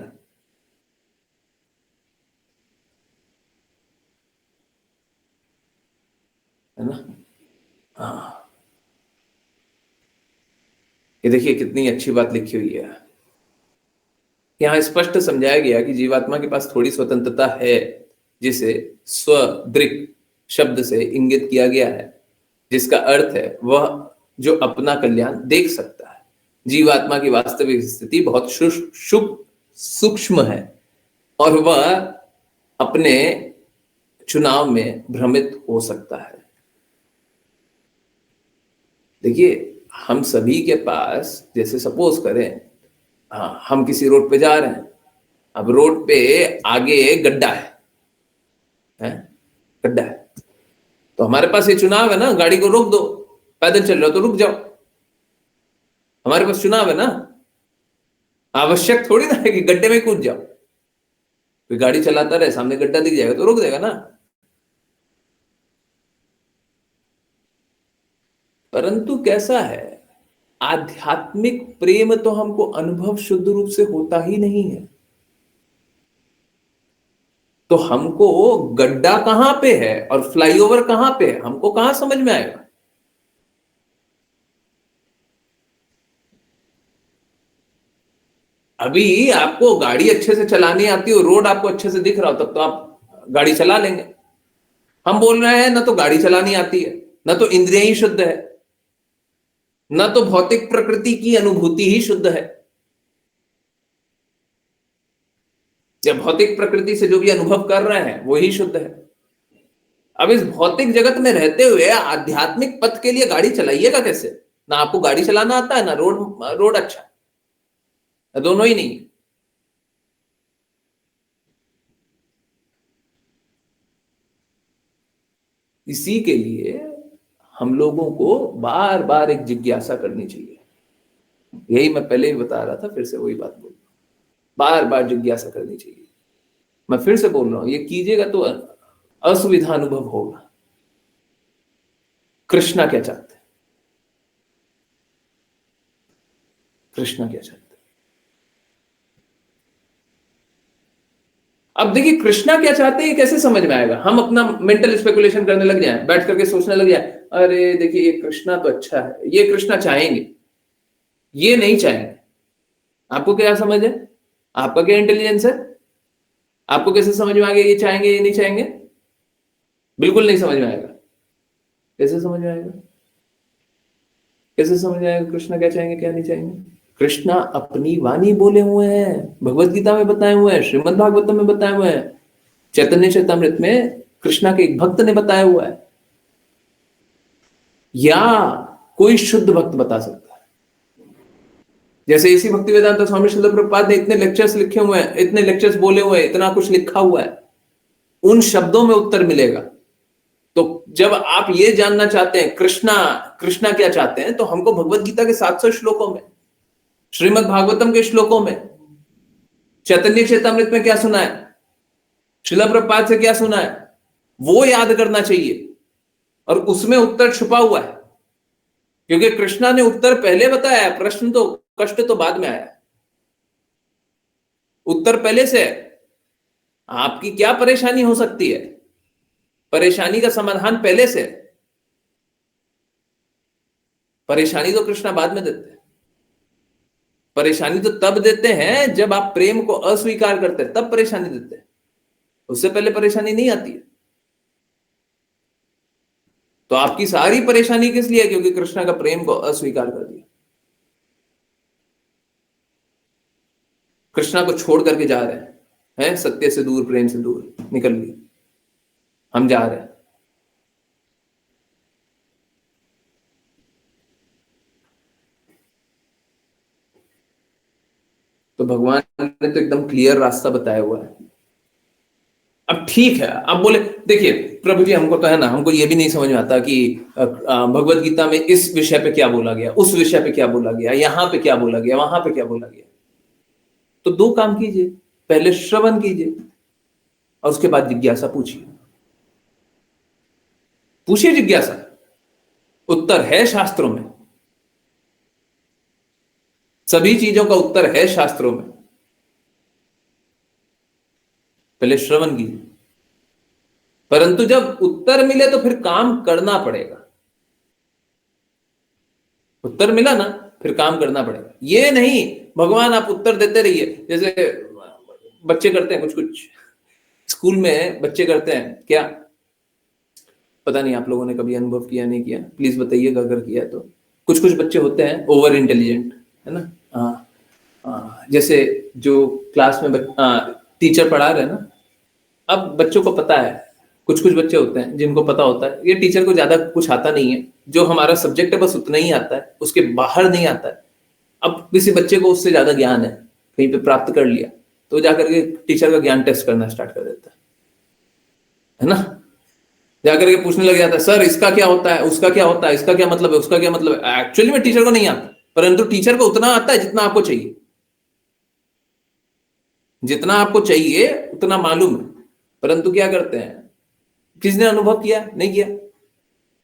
है ना। हाँ, ये देखिए कितनी अच्छी बात लिखी हुई है। यहां स्पष्ट समझाया गया कि जीवात्मा के पास थोड़ी स्वतंत्रता है, जिसे स्वदृक् शब्द से इंगित किया गया है, जिसका अर्थ है वह जो अपना कल्याण देख सकता है। जीवात्मा की वास्तविक स्थिति बहुत सूक्ष्म है और वह अपने चुनाव में भ्रमित हो सकता है। देखिए, हम सभी के पास, जैसे सपोज करें, हाँ, हम किसी रोड पे जा रहे हैं, अब रोड पे आगे गड्ढा है, गड्ढा है, तो हमारे पास ये चुनाव है ना, गाड़ी को रोक दो, पैदल चल रहे हो तो रुक जाओ। हमारे पास चुनाव है ना, आवश्यक थोड़ी ना है कि गड्ढे में कूद जाओ। कोई गाड़ी चलाता रहे, सामने गड्ढा दिख जाएगा तो रोक देगा ना। परंतु कैसा है, आध्यात्मिक प्रेम तो हमको अनुभव शुद्ध रूप से होता ही नहीं है, तो हमको गड्ढा कहां पे है और फ्लाईओवर कहां पे है, हमको कहां समझ में आएगा। अभी आपको गाड़ी अच्छे से चलानी आती हो, रोड आपको अच्छे से दिख रहा हो, तब तो आप गाड़ी चला लेंगे। हम बोल रहे हैं ना तो गाड़ी चलानी आती है, ना तो इंद्रियां ही शुद्ध है, ना तो भौतिक प्रकृति की अनुभूति ही शुद्ध है। जब भौतिक प्रकृति से जो भी अनुभव कर रहे हैं वो ही शुद्ध है। अब इस भौतिक जगत में रहते हुए आध्यात्मिक पथ के लिए गाड़ी चलाइएगा कैसे? ना आपको गाड़ी चलाना आता है, ना रोड अच्छा है, दोनों ही नहीं। इसी के लिए हम लोगों को बार बार एक जिज्ञासा करनी चाहिए। यही मैं पहले ही बता रहा था, फिर से वही बात बोल रहा हूं, बार बार जिज्ञासा करनी चाहिए। मैं फिर से बोल रहा हूं, ये कीजिएगा तो असुविधा अनुभव होगा। कृष्णा क्या चाहते हैं? कृष्णा क्या चाहते हैं? अब देखिए कृष्णा क्या चाहते हैं ये कैसे समझ में आएगा? हम अपना मेंटल स्पेकुलेशन करने लग जाए, बैठ करके सोचने लग जाए, अरे देखिए ये कृष्णा तो अच्छा है, ये कृष्णा चाहेंगे, ये नहीं चाहेंगे। आपको क्या समझ है? आपका क्या इंटेलिजेंस है? आपको कैसे समझ में आ गया ये चाहेंगे ये नहीं चाहेंगे? बिल्कुल नहीं समझ में आएगा। कैसे समझ में आएगा? कैसे समझ में आएगा कृष्णा क्या चाहेंगे क्या नहीं चाहेंगे? कृष्णा अपनी वाणी बोले हुए हैं, भगवत गीता में बताए हुए हैं, श्रीमद् भागवतम में बताए हुए हैं, चैतन्य चैतामृत में कृष्णा के एक भक्त ने बताया हुआ है, या कोई शुद्ध भक्त बता सकता है। जैसे इसी भक्ति वेदांत स्वामी श्रील प्रभुपाद ने इतने लेक्चर्स लिखे हुए हैं, इतने लेक्चर्स बोले हुए हैं, इतना कुछ लिखा हुआ है, उन शब्दों में उत्तर मिलेगा। तो जब आप ये जानना चाहते हैं कृष्णा कृष्णा क्या चाहते हैं, तो हमको भगवत गीता के 700 श्लोकों में, श्रीमद् भागवतम के श्लोकों में, चैतन्य चैतामृत में क्या सुना है, श्रील प्रभुपाद से क्या सुना है, वो याद करना चाहिए। और उसमें उत्तर छुपा हुआ है, क्योंकि कृष्णा ने उत्तर पहले बताया है, प्रश्न तो कष्ट तो बाद में आया। उत्तर पहले से है। आपकी क्या परेशानी हो सकती है, परेशानी का समाधान पहले से है। परेशानी तो कृष्णा बाद में देते हैं। परेशानी तो तब देते हैं जब आप प्रेम को अस्वीकार करते हैं, तब परेशानी देते हैं। उससे पहले परेशानी नहीं आती है। तो आपकी सारी परेशानी किस लिए? क्योंकि कृष्णा का प्रेम को अस्वीकार कर दिया। कृष्णा को छोड़ करके जा रहे हैं, सत्य से दूर, प्रेम से दूर निकल लिए, हम जा रहे हैं। तो भगवान ने तो एकदम क्लियर रास्ता बताया हुआ है। अब ठीक है, अब बोले देखिए प्रभु जी हमको तो है ना, हमको ये भी नहीं समझ में आता कि भगवत गीता में इस विषय पे क्या बोला गया, उस विषय पे क्या बोला गया, यहाँ पे क्या बोला गया, वहां पे क्या बोला गया। तो दो काम कीजिए, पहले श्रवण कीजिए और उसके बाद जिज्ञासा पूछिए। पूछिए जिज्ञासा, उत्तर है शास्त्रों में, सभी चीजों का उत्तर है शास्त्रों में। पहले श्रवण कीजिए, परंतु जब उत्तर मिले तो फिर काम करना पड़ेगा। उत्तर मिला ना, फिर काम करना पड़ेगा। ये नहीं भगवान आप उत्तर देते रहिए, जैसे बच्चे करते हैं कुछ कुछ स्कूल में बच्चे करते हैं क्या, पता नहीं आप लोगों ने कभी अनुभव किया नहीं किया, प्लीज बताइएगा अगर किया है तो। कुछ कुछ बच्चे होते हैं ओवर इंटेलिजेंट, है ना। जैसे जो क्लास में टीचर पढ़ा रहे हैं ना, अब बच्चों को पता है, कुछ कुछ बच्चे होते हैं जिनको पता होता है ये टीचर को ज्यादा कुछ आता नहीं है, जो हमारा सब्जेक्ट है बस उतना ही आता है, उसके बाहर नहीं आता है। अब किसी बच्चे को उससे ज्यादा ज्ञान है, कहीं पे प्राप्त कर लिया, तो जाकर के टीचर का ज्ञान टेस्ट करना स्टार्ट कर देता है ना। जाकर के पूछने लग जाता है, सर इसका क्या होता है, उसका क्या होता है, इसका क्या मतलब है, उसका क्या मतलब है। एक्चुअली में टीचर को नहीं आता, परंतु टीचर को उतना आता है जितना आपको चाहिए, जितना आपको चाहिए उतना मालूम है। परंतु क्या करते हैं, किसने अनुभव किया, नहीं किया,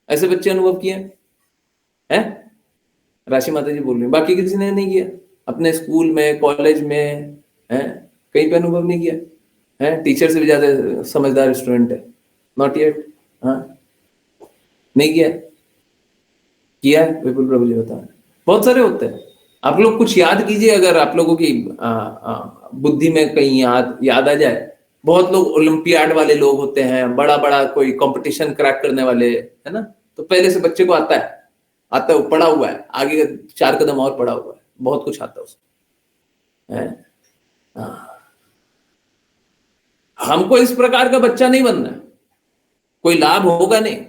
ऐसे बच्चे अनुभव किए हैं? राशि माता जी बोल रही हैं, बाकी किसी ने नहीं किया, अपने स्कूल में कॉलेज में है, कहीं पे अनुभव नहीं किया है। टीचर से भी ज्यादा समझदार स्टूडेंट है, नॉट येट। हाँ, नहीं किया, किया है, विपुल प्रभु जी बता रहे हैं। बहुत सारे होते हैं। आप लोग कुछ याद कीजिए, अगर आप लोगों की बुद्धि में कहीं याद आ जाए। बहुत लोग ओलंपियाड वाले लोग होते हैं, बड़ा बड़ा कोई कंपटीशन क्रैक करने वाले, है ना। तो पहले से बच्चे को आता है, वो पढ़ा हुआ है, आगे 4 कदम और पढ़ा हुआ है, बहुत कुछ आता है उसको, है। हमको इस प्रकार का बच्चा नहीं बनना है, कोई लाभ होगा नहीं।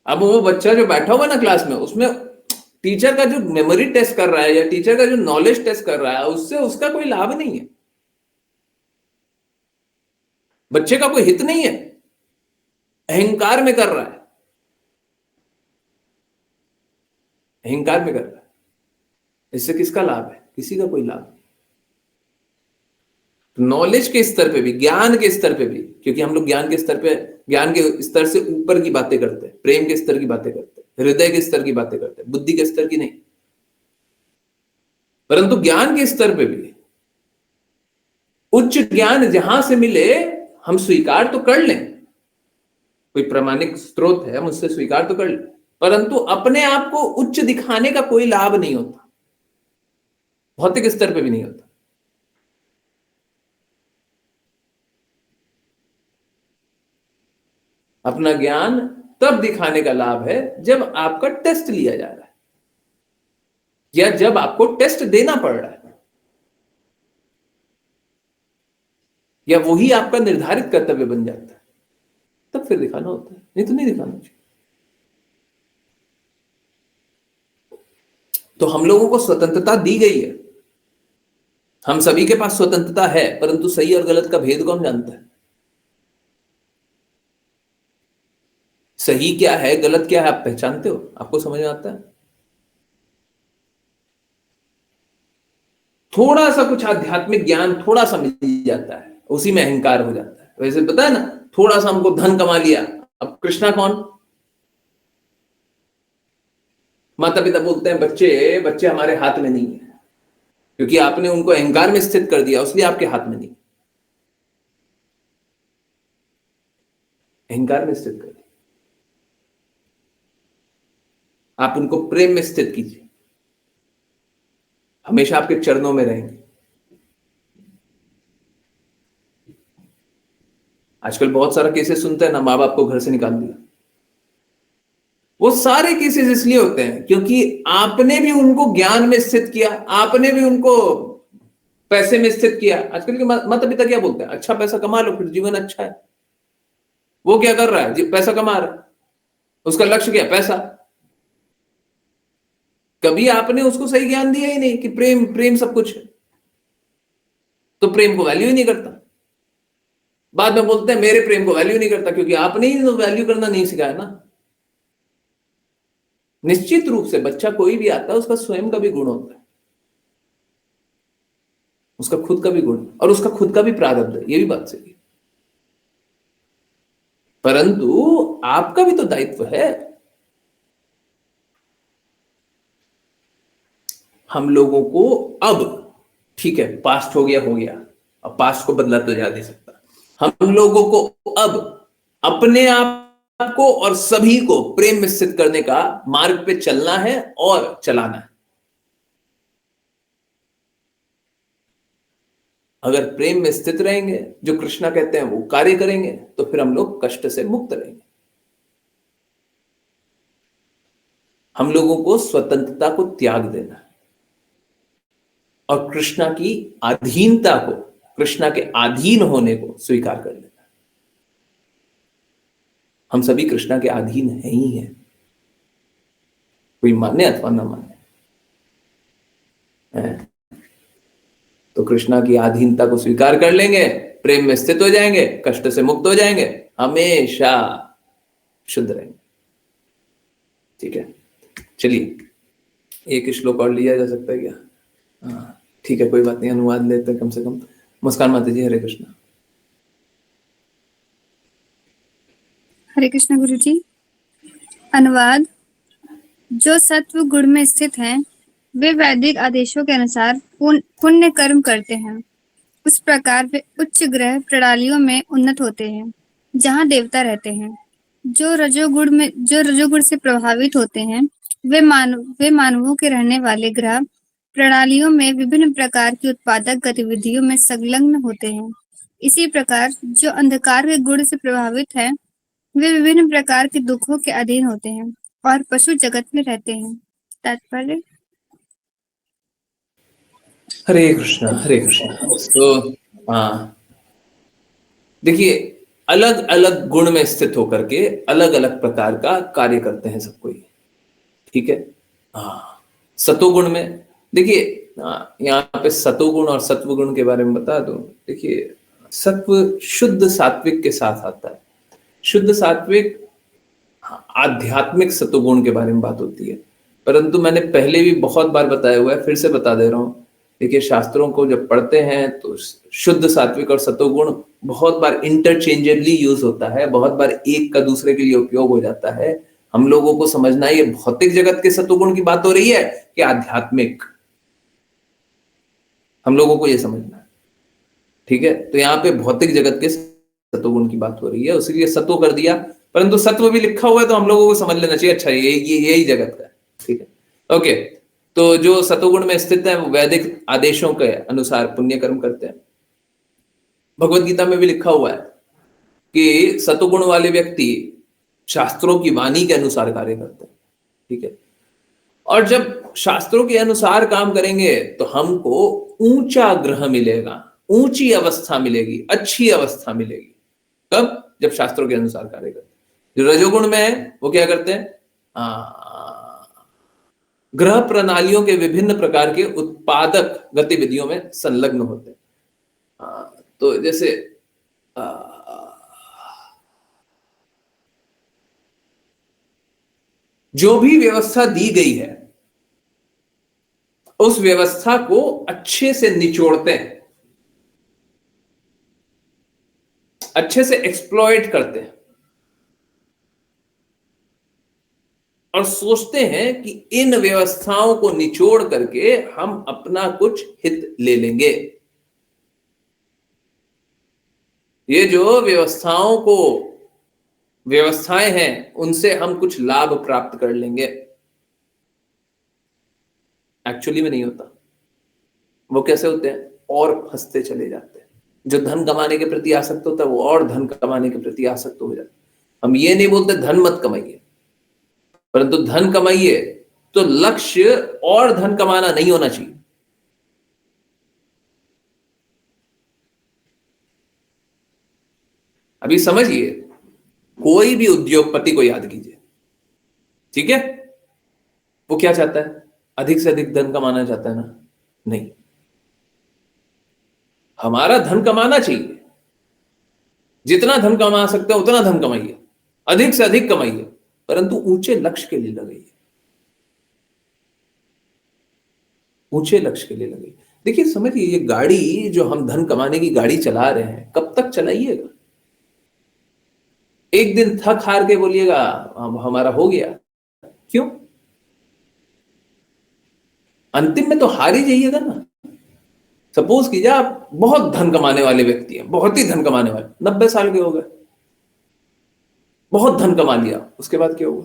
अब वो बच्चा जो बैठा हुआ ना क्लास में, उसमें टीचर का जो मेमोरी टेस्ट कर रहा है या टीचर का जो नॉलेज टेस्ट कर रहा है, उससे उसका कोई लाभ नहीं है, बच्चे का कोई हित नहीं है, अहंकार में कर रहा है, अहंकार में कर रहा है। इससे किसका लाभ है? किसी का कोई लाभ नहीं। नॉलेज के स्तर पे भी, ज्ञान के स्तर पे भी, क्योंकि हम लोग ज्ञान के स्तर पे, ज्ञान के स्तर से ऊपर की बातें करते हैं, प्रेम के स्तर की बातें करते हैं, हृदय के स्तर की बातें करते हैं, बुद्धि के स्तर की नहीं। परंतु ज्ञान के स्तर पे भी उच्च ज्ञान जहां से मिले हम स्वीकार तो कर लें, कोई प्रामाणिक स्रोत है हम उससे स्वीकार तो कर लें, परंतु अपने आप को उच्च दिखाने का कोई लाभ नहीं होता, भौतिक स्तर पे भी नहीं होता। अपना ज्ञान तब दिखाने का लाभ है जब आपका टेस्ट लिया जा रहा है या जब आपको टेस्ट देना पड़ रहा है, या वही आपका निर्धारित कर्तव्य बन जाता है, तब फिर दिखाना होता है, नहीं तो नहीं दिखाना चाहिए। तो हम लोगों को स्वतंत्रता दी गई है, हम सभी के पास स्वतंत्रता है, परंतु सही और गलत का भेद कौन जानता है? सही क्या है, गलत क्या है, आप पहचानते हो? आपको समझ में आता है? थोड़ा सा कुछ आध्यात्मिक ज्ञान थोड़ा सा मिल जाता है, उसी में अहंकार हो जाता है। वैसे पता है ना, थोड़ा सा हमको धन कमा लिया, अब कृष्णा कौन? माता पिता बोलते हैं बच्चे बच्चे हमारे हाथ में नहीं है, क्योंकि आपने उनको अहंकार में स्थित कर दिया, इसलिए आपके हाथ में नहीं, अहंकार में स्थित कर दिया। आप उनको प्रेम में स्थित कीजिए, हमेशा आपके चरणों में रहेंगे। आजकल बहुत सारा केसेस सुनते हैं ना, माँ बाप को घर से निकाल दिया। वो सारे केसेस इसलिए होते हैं क्योंकि आपने भी उनको ज्ञान में स्थित किया, आपने भी उनको पैसे में स्थित किया। आजकल के माता पिता क्या बोलते हैं? अच्छा पैसा कमा लो फिर जीवन अच्छा है। वो क्या कर रहा है? पैसा कमा रहा है, उसका लक्ष्य क्या? पैसा। कभी आपने उसको सही ज्ञान दिया ही नहीं कि प्रेम प्रेम सब कुछ है, तो प्रेम को वैल्यू ही नहीं करता। बाद में बोलते हैं मेरे प्रेम को वैल्यू नहीं करता, क्योंकि आपने ही तो वैल्यू करना नहीं सिखाया ना। निश्चित रूप से बच्चा कोई भी आता है, उसका स्वयं का भी गुण होता है, उसका खुद का भी गुण और उसका खुद का भी प्रारब्ध है, ये भी बात सही है। परंतु आपका भी तो दायित्व है। हम लोगों को अब ठीक है, पास्ट हो गया, अब पास्ट को बदला तो जा नहीं सकता। हम लोगों को अब अपने आप को और सभी को प्रेम में स्थित करने का मार्ग पे चलना है और चलाना है। अगर प्रेम में स्थित रहेंगे, जो कृष्णा कहते हैं वो कार्य करेंगे, तो फिर हम लोग कष्ट से मुक्त रहेंगे। हम लोगों को स्वतंत्रता को त्याग देना है और कृष्णा की अधीनता को, कृष्णा के अधीन होने को स्वीकार कर लेना। हम सभी कृष्णा के अधीन हैं ही हैं, कोई माने अथवा न माने। तो कृष्णा की अधीनता को स्वीकार कर लेंगे, प्रेम में स्थित हो जाएंगे, कष्ट से मुक्त हो जाएंगे, हमेशा शुद्ध रहेंगे। ठीक है, चलिए एक श्लोक और लिया जा सकता है क्या? हाँ ठीक है, कोई बात नहीं, अनुवाद लेते हैं कम से कम। मुस्कान माता जी, हरे कृष्णा। हरे कृष्ण गुरु जी। अनुवाद। जो सत्व गुण में स्थित हैं, वे वैदिक आदेशों के अनुसार पुण्य कर्म करते हैं। उस प्रकार वे उच्च ग्रह प्रणालियों में उन्नत होते हैं, जहाँ देवता रहते हैं। जो रजोगुण से प्रभावित होते हैं, वे मानवों के रहने वाले ग्रह प्रणालियों में विभिन्न प्रकार की उत्पादक गतिविधियों में संलग्न होते हैं। इसी प्रकार जो अंधकार के गुण से प्रभावित है, वे विभिन्न प्रकार के दुखों के अधीन होते हैं और पशु जगत में रहते हैं। तात्पर्य। हरे कृष्णा हरे कृष्णा। तो हाँ देखिए, अलग अलग गुण में स्थित होकर के अलग अलग प्रकार का कार्य करते हैं सब कोई। ठीक है, हाँ सतोगुण में देखिए, यहाँ पे सतोगुण और सत्वगुण के बारे में बता दूं। देखिए, सत्व शुद्ध सात्विक के साथ आता है। शुद्ध सात्विक आध्यात्मिक सतोगुण के बारे में बात होती है, परंतु मैंने पहले भी बहुत बार बताया हुआ है, फिर से बता दे रहा हूं देखिए, शास्त्रों को जब पढ़ते हैं तो शुद्ध सात्विक और सतोगुण बहुत बार इंटरचेंजेबली यूज होता है, बहुत बार एक का दूसरे के लिए उपयोग हो जाता है। हम लोगों को समझना है ये भौतिक जगत के सतोगुण की बात हो रही है कि आध्यात्मिक, हम लोगों को ये समझना है। ठीक है, तो यहाँ पे भौतिक जगत के सतोगुण की बात हो रही है, उसीलिए सतो कर दिया, परंतु सत्व भी लिखा हुआ है तो हम लोगों को समझ लेना चाहिए, अच्छा ये यही जगत का है। ठीक है, ओके। तो जो सतोगुण में स्थित है वो वैदिक आदेशों के अनुसार पुण्य कर्म करते हैं। भगवत गीता में भी लिखा हुआ है कि सतोगुण वाले व्यक्ति शास्त्रों की वाणी के अनुसार कार्य करते हैं। ठीक है, और जब शास्त्रों के अनुसार काम करेंगे तो हमको ऊंचा ग्रह मिलेगा, ऊंची अवस्था मिलेगी, अच्छी अवस्था मिलेगी। कब? जब शास्त्रों के अनुसार कार्य करते हैं। जो रजोगुण में है वो क्या करते हैं? ग्रह प्रणालियों के विभिन्न प्रकार के उत्पादक गतिविधियों में संलग्न होते हैं। तो जैसे जो भी व्यवस्था दी गई है उस व्यवस्था को अच्छे से निचोड़ते हैं, अच्छे से एक्सप्लॉइट करते हैं और सोचते हैं कि इन व्यवस्थाओं को निचोड़ करके हम अपना कुछ हित ले लेंगे। ये जो व्यवस्थाएं हैं उनसे हम कुछ लाभ प्राप्त कर लेंगे। एक्चुअली में नहीं होता। वो कैसे होते हैं? और फंसते चले जाते हैं। जो धन कमाने के प्रति आसक्त होता है वो और धन कमाने के प्रति आसक्त हो जाता है। हम ये नहीं बोलते धन मत कमाइए, परंतु धन कमाइए तो लक्ष्य और धन कमाना नहीं होना चाहिए। अभी समझिए, कोई भी उद्योगपति को याद कीजिए, ठीक है? वो क्या चाहता है? अधिक से अधिक धन कमाना चाहता है ना? नहीं, हमारा धन कमाना चाहिए, जितना धन कमा सकते हैं उतना धन कमाइए, अधिक से अधिक कमाइए, परंतु ऊंचे लक्ष्य के लिए लगाइए, ऊंचे लक्ष्य के लिए लगाइए। देखिए समझिए, ये गाड़ी जो हम धन कमाने की गाड़ी चला रहे हैं, कब तक चलाइएगा? एक दिन थक हार के बोलिएगा हमारा हो गया। क्यों? अंतिम में तो हार ही जाइएगा ना। सपोज कीजिए आप बहुत धन कमाने वाले व्यक्ति हैं, बहुत ही धन कमाने वाले, 90 साल के हो गए, बहुत धन कमा लिया, उसके बाद क्या हुआ?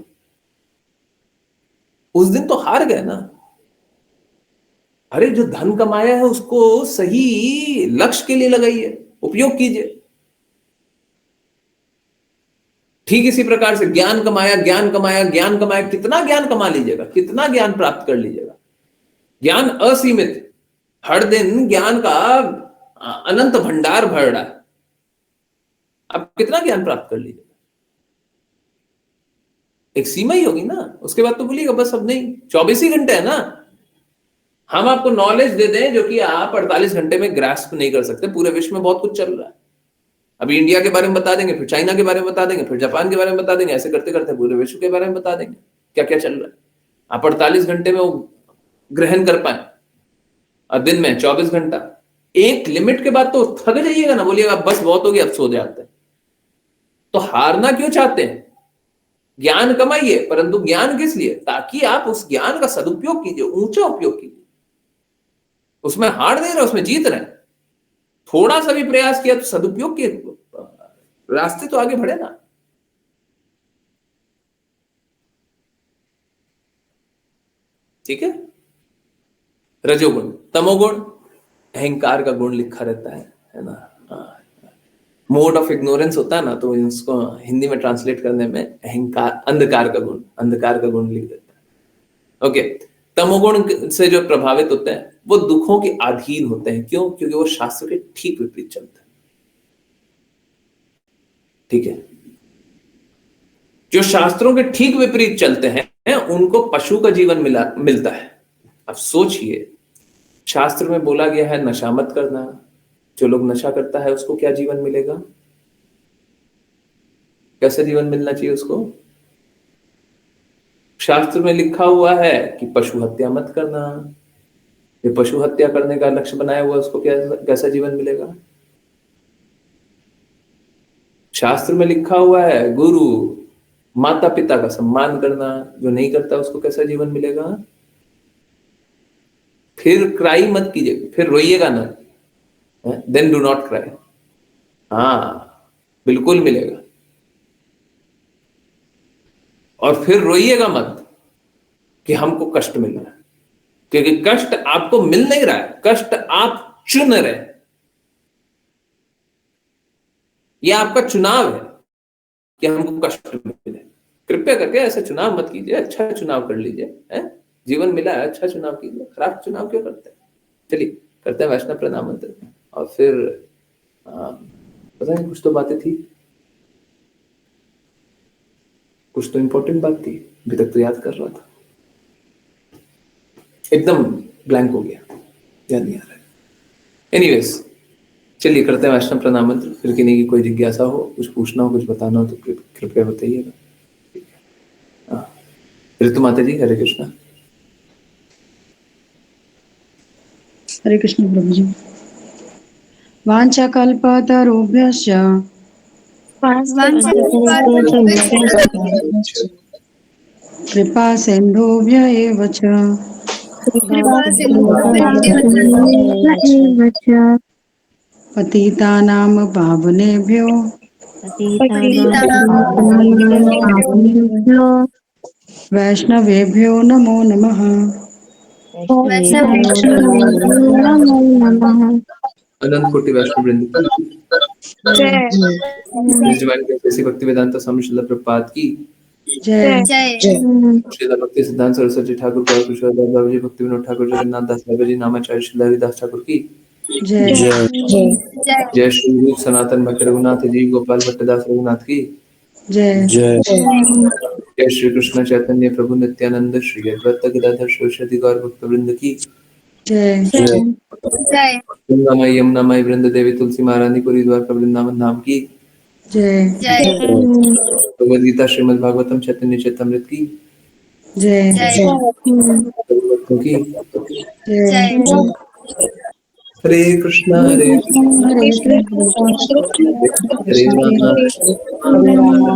उस दिन तो हार गए ना। अरे जो धन कमाया है उसको सही लक्ष्य के लिए लगाइए, उपयोग कीजिए। ठीक इसी प्रकार से ज्ञान कमाया, कितना ज्ञान कमा लीजिएगा, कितना ज्ञान प्राप्त कर लीजिएगा। ज्ञान असीमित, हर दिन ज्ञान का अनंत भंडार भर रहा है, आप कितना ज्ञान प्राप्त कर लीजिएगा? एक सीमा ही होगी ना। उसके बाद तो बोलिएगा बस अब नहीं, 24 ही घंटे है ना। हम आपको नॉलेज दे दें जो कि आप 48 घंटे में ग्रास्प नहीं कर सकते। पूरे विश्व में बहुत कुछ चल रहा है, अभी इंडिया के बारे में बता देंगे, फिर चाइना के बारे में बता देंगे, फिर जापान के बारे में बता देंगे, ऐसे करते करते पूरे विश्व के बारे में बता देंगे क्या क्या चल रहा है। आप 48 घंटे में वो ग्रहण कर पाए और दिन में 24 घंटा, एक लिमिट के बाद तो थक जाइएगा ना, बोलिएगा बस बहुत हो गया, अब सो जाते हैं। तो हारना क्यों चाहते हैं? ज्ञान कमाइए, परंतु ज्ञान किस लिए? ताकि आप उस ज्ञान का सदुपयोग कीजिए, ऊंचा उपयोग कीजिए। उसमें हार नहीं रहे, उसमें जीत रहे। थोड़ा सा भी प्रयास किया तो सदुपयोग के रास्ते तो आगे बढ़े ना। ठीक है। रजोगुण, तमोगुण, अहंकार का गुण लिखा रहता है ना। मोड ऑफ इग्नोरेंस होता है ना, तो इसको हिंदी में ट्रांसलेट करने में अहंकार, अंधकार का गुण लिख देता है। ओके, तमोगुण से जो प्रभावित होते हैं वो दुखों के अधीन होते हैं। क्यों? क्योंकि वो शास्त्र के ठीक विपरीत चलते हैं। ठीक है, जो शास्त्रों के ठीक विपरीत चलते हैं उनको पशु का जीवन मिलता है। अब सोचिए, शास्त्र में बोला गया है नशा मत करना, जो लोग नशा करता है उसको क्या जीवन मिलेगा? कैसे जीवन मिलना चाहिए उसको? शास्त्र में लिखा हुआ है कि पशु हत्या मत करना, ये पशु हत्या करने का लक्ष्य बनाया हुआ उसको कैसा जीवन मिलेगा? शास्त्र में लिखा हुआ है गुरु माता पिता का सम्मान करना, जो नहीं करता उसको कैसा जीवन मिलेगा? फिर क्राई मत कीजिए, फिर रोइएगा ना, देन डू नॉट क्राई। हाँ बिल्कुल मिलेगा। और फिर रोइएगा मत कि हमको कष्ट मिल रहा है, क्योंकि कष्ट आपको मिल नहीं रहा है, कष्ट आप चुन रहे हैं। यह आपका चुनाव है कि हमको कष्ट मिले। कृपया करके ऐसा चुनाव मत कीजिए, अच्छा चुनाव कर लीजिए। जीवन मिला है, अच्छा चुनाव कीजिए, खराब चुनाव क्यों करते हैं? चलिए करते हैं वैष्णव प्रणाम मंत्र। और फिर पता नहीं कुछ तो बातें थी, कुछ तो इंपॉर्टेंट बात थी, अभी तक तो याद कर रहा था, एकदम ब्लैंक हो गया, याद नहीं आ रहा है। एनीवेज चलिए करते हैं वैष्णव प्रणाम मंत्र। फिर किन्हीं की कोई जिज्ञासा हो, कुछ पूछना हो, कुछ बताना हो तो कृपया बताइएगा। ऋतु माता जी, हरे कृष्णा। हरे कृष्ण प्रभु जी। वाञ्छाकल्पतरुभ्यश्च कृपा सिन्धुभ्य एव च पतितानां पावनेभ्यो वैष्णवेभ्यो नमो नमः। अनंत कोटि वैष्णव वृंद की डिवाइन जैसी भक्ति वेदांत स्वामी श्रील प्रभुपाद की जय। श्रील भक्ति सिद्धांत सरस्वती ठाकुर गौर किशोर दास बाबा जी, भक्ति विनोद ठाकुर, जगन्नाथ दास बाबा जी, नामाचार्य श्री हरिदास ठाकुर की जय। जय श्री रूप सनातन भट्ट रघुनाथ जी, गोपाल भट्टदास रघुनाथ की जय। जय श्री कृष्ण चैतन्य प्रभु नित्यानंद, श्री अद्वैत गदाधर शिवशक्ति गौर भक्त वृंद की जय। गंगामयी यमुनामयी वृंद देवी तुलसी महारानी पुरी द्वारका वृंदावन धाम की जय। भगवद गीता श्रीमद् भागवतम चैतन्य चैतमृत की जय। भक्तों की जय। हरे कृष्णा हरे हरे हरे राम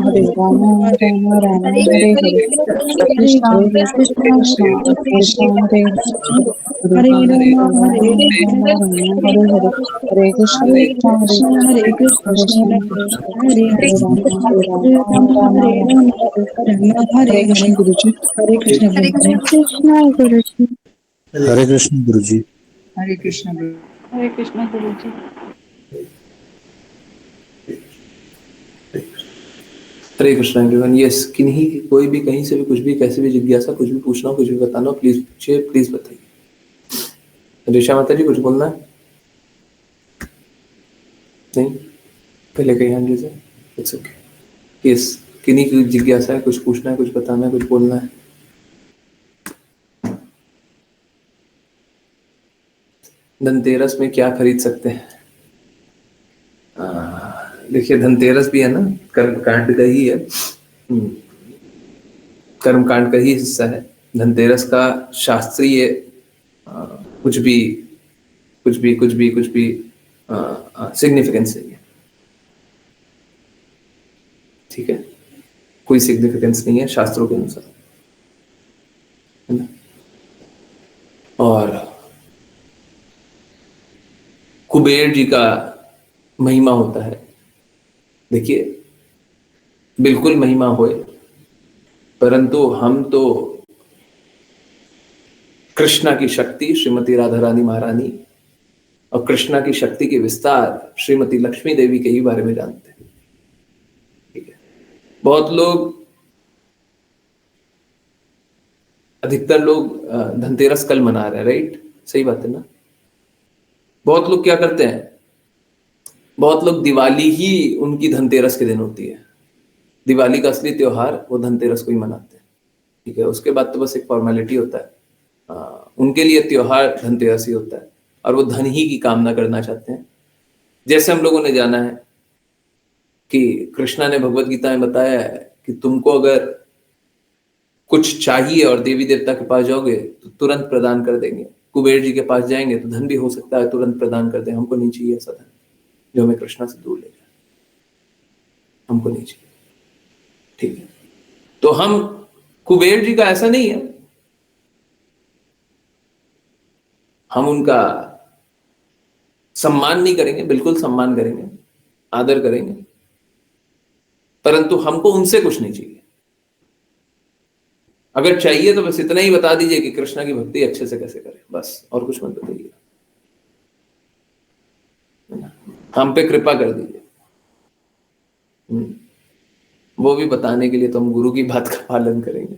हरे राम राम हरे हरे कृष्णा कृष्णा हरे हरे राम हरे हरे हरे कृष्णा हरे कृष्णा हरे हरे राम हरे कृष्ण गुरु जी। हरे कृष्ण गुरु जी। हरे कृष्ण गुरु जी। हरे कृष्ण गुरु। हरे कृष्ण गुरु जी। हरे कृष्णा एवरीवन। यस, किन्हीं की कोई भी कहीं से भी कुछ भी कैसे भी जिज्ञासा, कुछ भी पूछना हो, कुछ भी बताना हो, प्लीज पूछिए, प्लीज बताइए। ऋषा माता जी कुछ बोलना है? नहीं, पहले कहीं हैंड रेज़ है। It's okay. यस, किन्हीं की जिज्ञासा है, कुछ पूछना है, कुछ बताना है, कुछ बोलना है? धनतेरस में क्या खरीद सकते हैं? देखिए धनतेरस भी है ना, कर्मकांड का ही है, कर्मकांड का ही हिस्सा है। धनतेरस का शास्त्रीय कुछ भी सिग्निफिकेंस नहीं है, ठीक है? कोई सिग्निफिकेंस नहीं है शास्त्रों के अनुसार, है ना? और कुबेर जी का महिमा होता है। देखिए बिल्कुल महिमा होए, परंतु हम तो कृष्णा की शक्ति श्रीमती राधा रानी महारानी और कृष्णा की शक्ति के विस्तार श्रीमती लक्ष्मी देवी के ही बारे में जानते हैं, ठीक है? बहुत लोग, अधिकतर लोग धनतेरस कल मना रहे हैं, राइट? सही बात है ना? बहुत लोग क्या करते हैं, बहुत लोग दिवाली ही उनकी धनतेरस के दिन होती है। दिवाली का असली त्योहार वो धनतेरस को ही मनाते हैं, ठीक है? उसके बाद तो बस एक फॉर्मेलिटी होता है। उनके लिए त्योहार धनतेरस ही होता है और वो धन ही की कामना करना चाहते हैं। जैसे हम लोगों ने जाना है कि कृष्णा ने भगवत गीता में बताया है कि तुमको अगर कुछ चाहिए और देवी देवता के पास जाओगे तो तुरंत प्रदान कर देंगे। कुबेर जी के पास जाएंगे तो धन भी हो सकता है तुरंत प्रदान कर दें, हमको नहीं चाहिए ऐसा धन जो हमें कृष्णा से दूर ले जाए, हमको नहीं चाहिए। ठीक है, तो हम कुबेर जी का ऐसा नहीं है, हम उनका सम्मान नहीं करेंगे, बिल्कुल सम्मान करेंगे, आदर करेंगे, परंतु हमको उनसे कुछ नहीं चाहिए। अगर चाहिए तो बस इतना ही बता दीजिए कि कृष्णा की भक्ति अच्छे से कैसे करें, बस, और कुछ मत बताइए, हम पे कृपा कर दीजिए। वो भी बताने के लिए तो हम गुरु की बात का पालन करेंगे,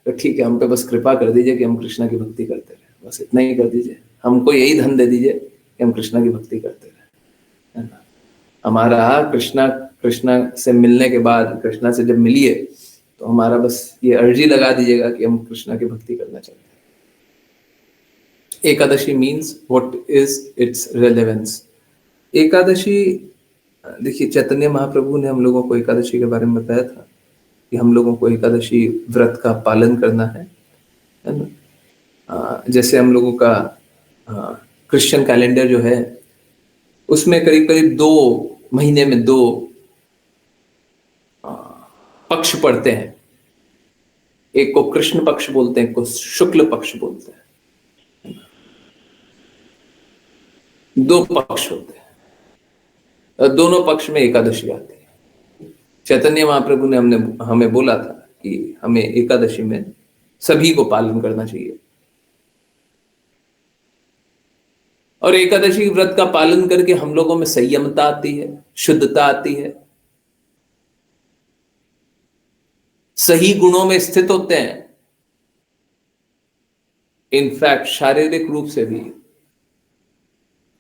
तो ठीक है, हम पे बस कृपा कर दीजिए कि हम कृष्णा की भक्ति करते रहे, बस इतना ही कर दीजिए, हमको यही धन दे दीजिए कि हम कृष्णा की भक्ति करते रहे, है ना। हमारा कृष्णा से मिलने के बाद, कृष्णा से जब मिलिए तो हमारा बस ये अर्जी लगा दीजिएगा कि हम कृष्णा की भक्ति करना चाहते हैं। Ekadashi means what is it's relevance. Ekadashi, देखिए चैतन्य महाप्रभु ने हम लोगों को एकादशी के बारे में बताया था कि हम लोगों को एकादशी व्रत का पालन करना है ना। जैसे हम लोगों का क्रिश्चियन कैलेंडर जो है उसमें करीब करीब 2 महीने में 2 पक्ष पड़ते हैं, एक को कृष्ण पक्ष बोलते हैं, एक को शुक्ल पक्ष बोलते हैं, 2 पक्ष होते हैं, दोनों पक्ष में एकादशी आती है। चैतन्य महाप्रभु ने हमें बोला था कि हमें एकादशी में सभी को पालन करना चाहिए, और एकादशी व्रत का पालन करके हम लोगों में संयमता आती है, शुद्धता आती है, सही गुणों में स्थित होते हैं, इनफैक्ट शारीरिक रूप से भी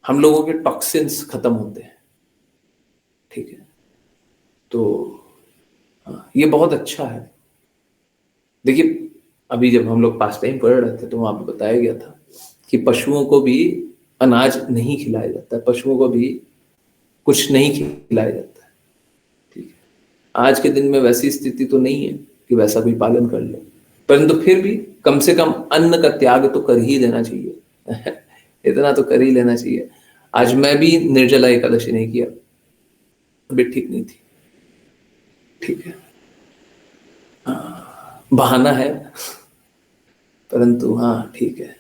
हम लोगों के टॉक्सिन्स खत्म होते हैं। ठीक है, तो ये बहुत अच्छा है। देखिए अभी जब हम लोग पास टाइम पढ़ रहे थे तो वहां पर बताया गया था कि पशुओं को भी अनाज नहीं खिलाया जाता है, पशुओं को भी कुछ नहीं खिलाया जाता है। ठीक है, आज के दिन में वैसी स्थिति तो नहीं है कि वैसा कोई पालन कर ले, परंतु फिर भी कम से कम अन्न का त्याग तो कर ही देना चाहिए इतना तो कर ही लेना चाहिए। आज मैं भी निर्जला एकादशी नहीं किया, तबीयत ठीक नहीं थी। ठीक है, बहाना है, परंतु हाँ ठीक है,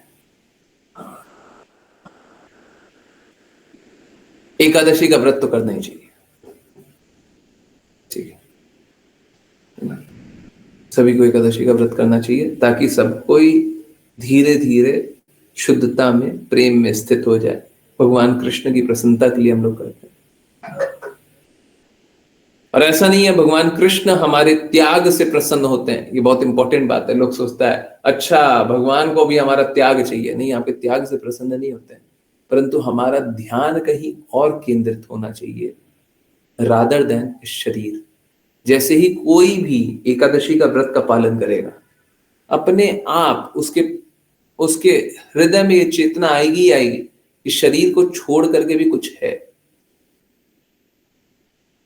एकादशी का व्रत तो करना ही चाहिए। ठीक है, सभी को एकादशी का व्रत करना चाहिए ताकि सब कोई धीरे धीरे शुद्धता में, प्रेम में स्थित हो जाए। भगवान कृष्ण की प्रसन्नता के लिए हम लोग करते हैं, और ऐसा नहीं है भगवान कृष्ण हमारे त्याग से प्रसन्न होते हैं। ये बहुत इंपॉर्टेंट बात है। लोग सोचता है अच्छा भगवान को भी हमारा त्याग चाहिए, नहीं, यहाँ पे त्याग से प्रसन्न नहीं होते हैं, परंतु हमारा ध्यान कहीं और केंद्रित होना चाहिए, रादर देन शरीर। जैसे ही कोई भी एकादशी का व्रत का पालन करेगा, अपने आप उसके हृदय में ये चेतना आएगी ही आएगी कि शरीर को छोड़ करके भी कुछ है,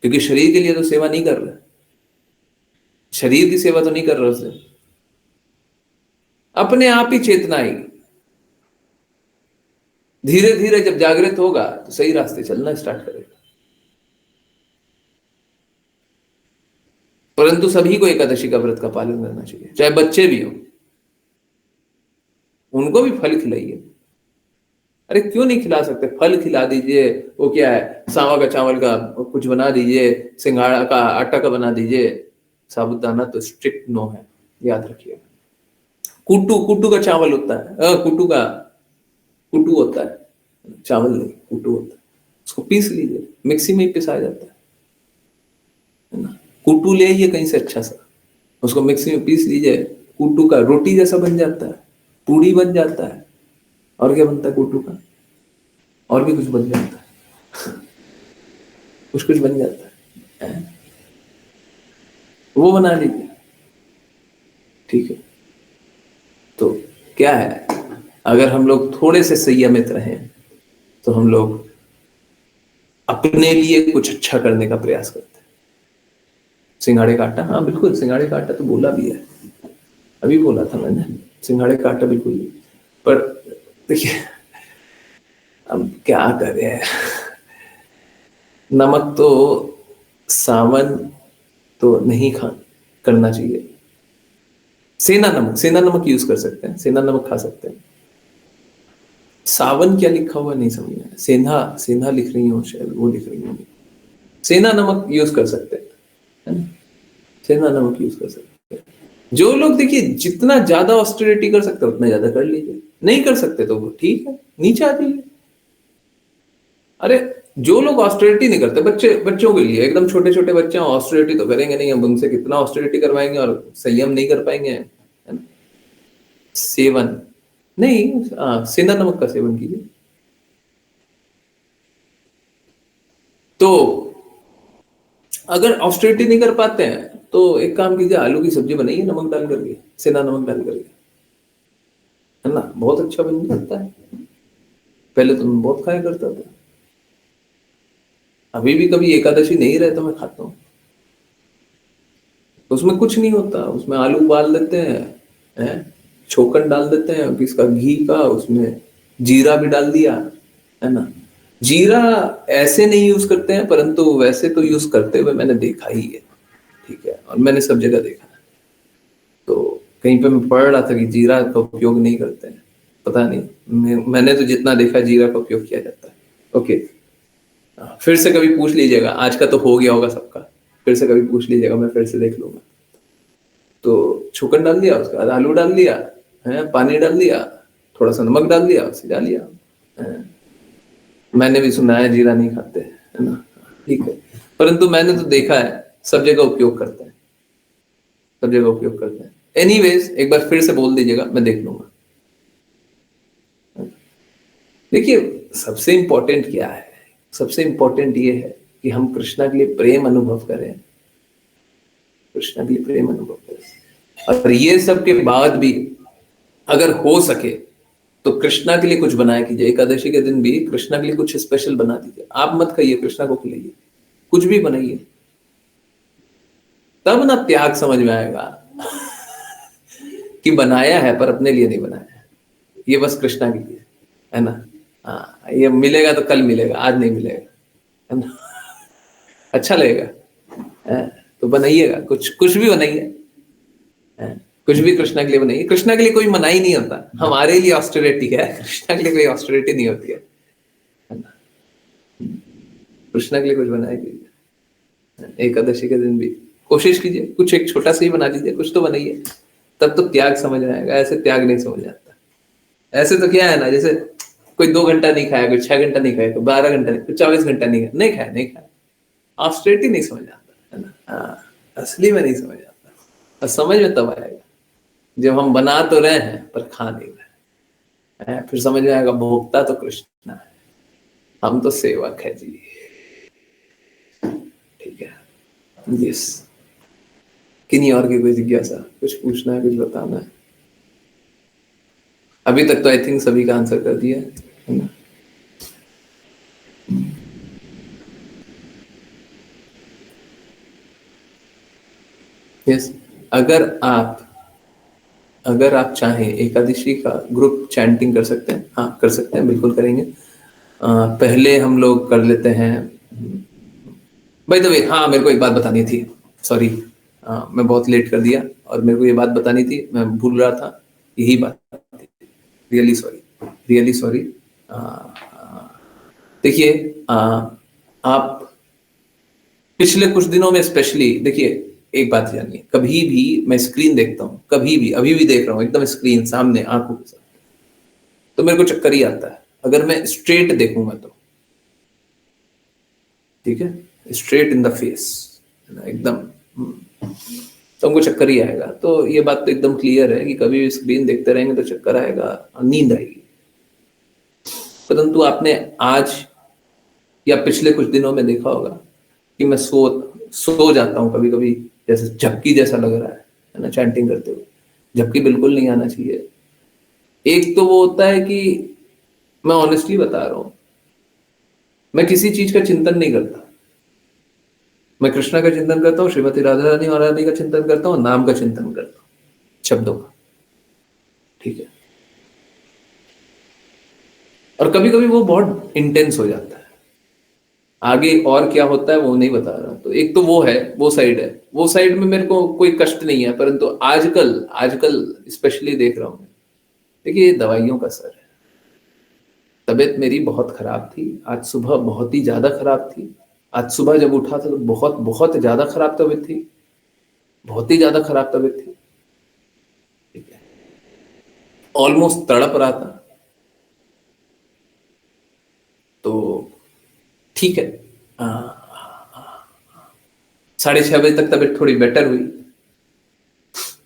क्योंकि शरीर के लिए तो सेवा नहीं कर रहा, शरीर की सेवा तो नहीं कर रहा उसे, अपने आप ही चेतना आएगी। धीरे धीरे जब जागृत होगा तो सही रास्ते चलना स्टार्ट करेगा। परंतु सभी को एकादशी का व्रत का पालन करना चाहिए, चाहे बच्चे भी हो, उनको भी फल खिलाइए। अरे क्यों नहीं खिला सकते, फल खिला दीजिए, वो क्या है, सांवा का चावल का कुछ बना दीजिए, सिंघाड़ा का आटा का बना दीजिए। साबूदाना तो स्ट्रिक्ट नो है, याद रखिएगा। कुट्टू का चावल होता है, कुट्टू होता है, चावल नहीं, कुट्टू होता है, उसको पीस लीजिए, मिक्सी में ही पिसाया जाता है ना। कुट्टू ले आइए कहीं से अच्छा सा, उसको मिक्सी में पीस लीजिए, कुट्टू का रोटी जैसा बन जाता है, पूड़ी बन जाता है, और क्या बनता है कुट्टू का, और भी कुछ बन जाता है कुछ बन जाता है, वो बना लीजिए। ठीक है, तो क्या है, अगर हम लोग थोड़े से संयमित रहें तो हम लोग अपने लिए कुछ अच्छा करने का प्रयास करते हैं। सिंघाड़े का आटा, हाँ बिल्कुल, सिंघाड़े का आटा तो बोला भी है, अभी बोला था मैंने, सिंघाड़े का आटा बिल्कुल, पर देखिए अब क्या करें, नमक तो सावन तो नहीं खा करना चाहिए। सेना नमक यूज कर सकते हैं, सेना नमक खा सकते हैं। सावन क्या लिखा हुआ नहीं समझ में, सेंधा सेंधा लिख रही हो शायद, वो लिख रही होंगी। सेना नमक यूज कर सकते हैं, है ना? सेना नमक यूज कर सकते हैं। जो लोग देखिए जितना ज्यादा ऑस्टेरिटी कर सकते हैं उतना ज्यादा कर लीजिए, नहीं कर सकते तो वो ठीक है, नीचे आ जाइए। अरे जो लोग ऑस्टेरिटी नहीं करते, बच्चों के लिए एकदम छोटे छोटे बच्चे ऑस्टेरिटी तो करेंगे नहीं, हम उनसे कितना ऑस्टेरिटी करवाएंगे और संयम नहीं कर पाएंगे, है ना? सेवन नहीं, सेंधा नमक का सेवन कीजिए। तो अगर ऑस्टेरिटी नहीं कर पाते हैं तो एक काम कीजिए, आलू की सब्जी बनाइए नमक डाल करके, सेंधा नमक डाल करके, है ना? बहुत अच्छा बन जाता है। पहले तो मैं बहुत खाया करता था, अभी भी कभी एकादशी नहीं रहे तो मैं खाता हूँ। तो उसमें कुछ नहीं होता, उसमें आलू उबाल देते हैं, छोकन डाल देते हैं किसका घी का, उसमें जीरा भी डाल दिया, है ना? जीरा ऐसे नहीं यूज करते हैं, परंतु वैसे तो यूज करते हुए मैंने देखा ही है, ठीक है, और मैंने सब जगह देखा है। तो कहीं पे मैं पढ़ रहा था कि जीरा का उपयोग नहीं करते हैं, पता नहीं, मैंने तो जितना देखा जीरा का उपयोग किया जाता है। ओके, फिर से कभी पूछ लीजिएगा, आज का तो हो गया होगा सबका, फिर से कभी पूछ लीजिएगा, मैं फिर से देख लूंगा। तो छुकन डाल दिया, उसके बाद आलू डाल दिया, है, पानी डाल दिया, थोड़ा सा नमक डाल दिया, सिजा लिया, है। मैंने भी सुना है जीरा नहीं खाते, है ना? ठीक है, परंतु मैंने तो देखा है सब जगह उपयोग करते हैं, सब जगह उपयोग करते हैं। एनीवेज एक बार फिर से बोल दीजिएगा, मैं देख लूंगा। देखिए सबसे इंपॉर्टेंट क्या है, सबसे इंपॉर्टेंट ये है कि हम कृष्णा के लिए प्रेम अनुभव करें, कृष्णा के लिए प्रेम अनुभव करें। और ये सब के बाद भी अगर हो सके तो कृष्णा के लिए कुछ बनाया कीजिए, एकादशी के दिन भी कृष्णा के लिए कुछ स्पेशल बना दीजिए। आप मत खाइए, कृष्णा को खिलाइए, कुछ भी बनाइए, तब ना त्याग समझ में आएगा कि बनाया है पर अपने लिए नहीं बनाया है, ये बस कृष्णा के लिए, है ना? हाँ, ये मिलेगा तो कल मिलेगा, आज नहीं मिलेगा, है ना? अच्छा लगेगा, है? तो बनाइएगा, कुछ कुछ भी बनाइए, है? कुछ भी कृष्णा के लिए बनाइए। कृष्णा के लिए कोई मनाही नहीं होता, हमारे लिए ऑस्टेरिटी है, कृष्णा के लिए कोई ऑस्टेरिटी नहीं होती है ना? कृष्णा के लिए कुछ बनाए कीजिए, एकादशी के दिन भी कोशिश कीजिए, कुछ एक छोटा सा ही बना लीजिए, कुछ तो बनाइए, तब तो त्याग समझ में आएगा। ऐसे त्याग नहीं समझ आता। ऐसे तो क्या है ना, जैसे कोई 2 घंटा नहीं खाया, कोई 6 घंटा नहीं खाया, कोई 12 घंटा नहीं, कोई 24 घंटा नहीं खाया, ऑस्टेरिटी नहीं समझ आता, है ना? हाँ, असली में नहीं समझ आता, और समझ में तब आएगा जब हम बना तो रहे हैं पर खा नहीं रहे हैं, फिर समझ में आएगा भोक्ता तो कृष्ण है, हम तो सेवक है जी। ठीक है, यस। किन्हीं और की कोई जिज्ञासा, कुछ पूछना है, कुछ बताना है? अभी तक तो आई थिंक सभी का आंसर कर दिया है ना? यस, अगर आप चाहें एकादशी का ग्रुप चैंटिंग कर सकते हैं, हाँ कर सकते हैं, बिल्कुल करेंगे। पहले हम लोग कर लेते हैं। बाय द वे, हाँ मेरे को एक बात बतानी थी, सॉरी, मैं बहुत लेट कर दिया, और मेरे को ये बात बतानी थी, मैं भूल रहा था, यही बात थी, रियली सॉरी, रियली सॉरी। देखिए, आप पिछले कुछ दिनों में स्पेशली, देखिए एक बात जानिए, कभी भी मैं स्क्रीन देखता हूँ, कभी भी, अभी भी देख रहा हूँ एकदम स्क्रीन सामने आंखों के साथ, तो मेरे को चक्कर ही आता है। अगर मैं स्ट्रेट देखूंगा तो, ठीक है, स्ट्रेट इन द फेस, एकदम, तो हमको चक्कर ही आएगा। तो ये बात तो एकदम क्लियर है कि कभी भी स्क्रीन देखते रहेंगे तो चक्कर आएगा और नींद आएगी। परंतु आपने आज या पिछले कुछ दिनों में देखा होगा कि मैं सो जाता हूँ कभी कभी, जैसे झपकी जैसा लग रहा है ना, चैंटिंग करते हुए। झपकी बिल्कुल नहीं आना चाहिए। एक तो वो होता है कि मैं ऑनेस्टली बता रहा हूँ, मैं किसी चीज का चिंतन नहीं करता, मैं कृष्णा का चिंतन करता हूँ, श्रीमती राधा रानी और रानी का चिंतन करता हूँ, नाम का चिंतन करता हूँ, शब्दों का, ठीक है। और कभी कभी वो बहुत इंटेंस हो जाता है। आगे और क्या होता है वो नहीं बता रहा। तो एक तो वो है, वो साइड है, वो साइड में मेरे को कोई कष्ट नहीं है, परंतु आजकल आजकल स्पेशली देख रहा हूँ, देखिए ये दवाइयों का असर है। तबीयत मेरी बहुत खराब थी, आज सुबह बहुत ही ज्यादा खराब थी। आज सुबह जब उठा था तो बहुत बहुत ज्यादा खराब तबीयत थी, बहुत ही ज्यादा खराब तबीयत थी, ठीक है, ऑलमोस्ट तड़प रहा था। तो ठीक है, 6:30 बजे तक तबीयत थोड़ी बेटर हुई,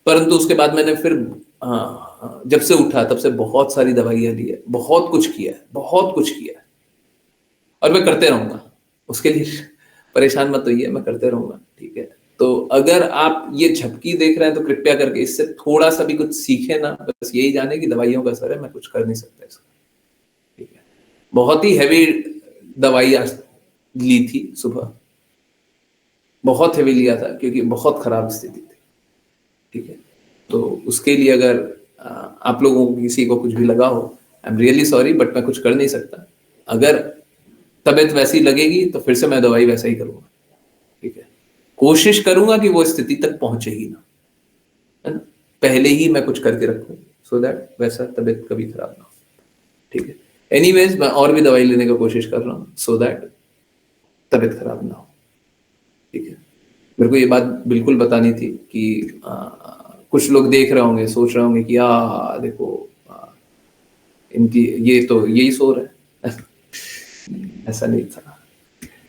परंतु उसके बाद मैंने फिर जब से उठा तब से बहुत सारी दवाइयां ली है, बहुत कुछ किया है, बहुत कुछ किया है, और मैं करते रहूंगा। उसके लिए परेशान मत होइए, मैं करते रहूंगा, ठीक है। तो अगर आप ये झपकी देख रहे हैं तो कृपया करके इससे थोड़ा सा भी कुछ सीखे ना, बस यही जाने कि दवाइयों का असर है, मैं कुछ कर नहीं सकता इसका, ठीक है। बहुत ही हैवी दवाई आज ली थी सुबह, बहुत हैवी लिया था क्योंकि बहुत खराब स्थिति थी, ठीक है। तो उसके लिए अगर आप लोगों को किसी को कुछ भी लगा हो, I am really sorry, but मैं कुछ कर नहीं सकता। अगर तबीयत वैसी लगेगी तो फिर से मैं दवाई वैसा ही करूंगा, ठीक है। कोशिश करूंगा कि वो स्थिति तक पहुंचे ही ना, है ना, पहले ही मैं कुछ करके रखूं सो दैट वैसा तबीयत कभी खराब ना हो, ठीक है। एनीवेज मैं और भी दवाई लेने का कोशिश कर रहा हूँ सो दैट तबीयत खराब ना हो, ठीक है। मेरे को ये बात बिल्कुल बतानी थी कि कुछ लोग देख रहे होंगे, सोच रहे होंगे कि देखो इनकी ये तो यही सो रहा है ऐसा नहीं था।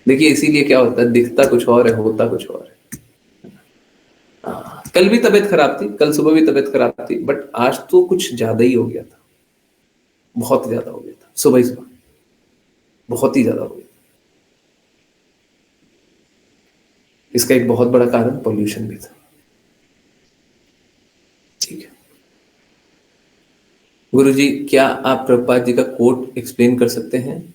देखिए इसीलिए क्या होता है, दिखता कुछ और है, होता कुछ और है। कल भी तबीयत खराब थी, कल सुबह भी तबीयत खराब थी, बट आज तो कुछ ज्यादा ही हो गया था, बहुत ज्यादा हो गया था। सुबह ही सुबह बहुत ही ज्यादा हो गया था। इसका एक बहुत बड़ा कारण पोल्यूशन भी था, ठीक है। गुरुजी क्या आप प्रभुपाद जी का कोट एक्सप्लेन कर सकते हैं?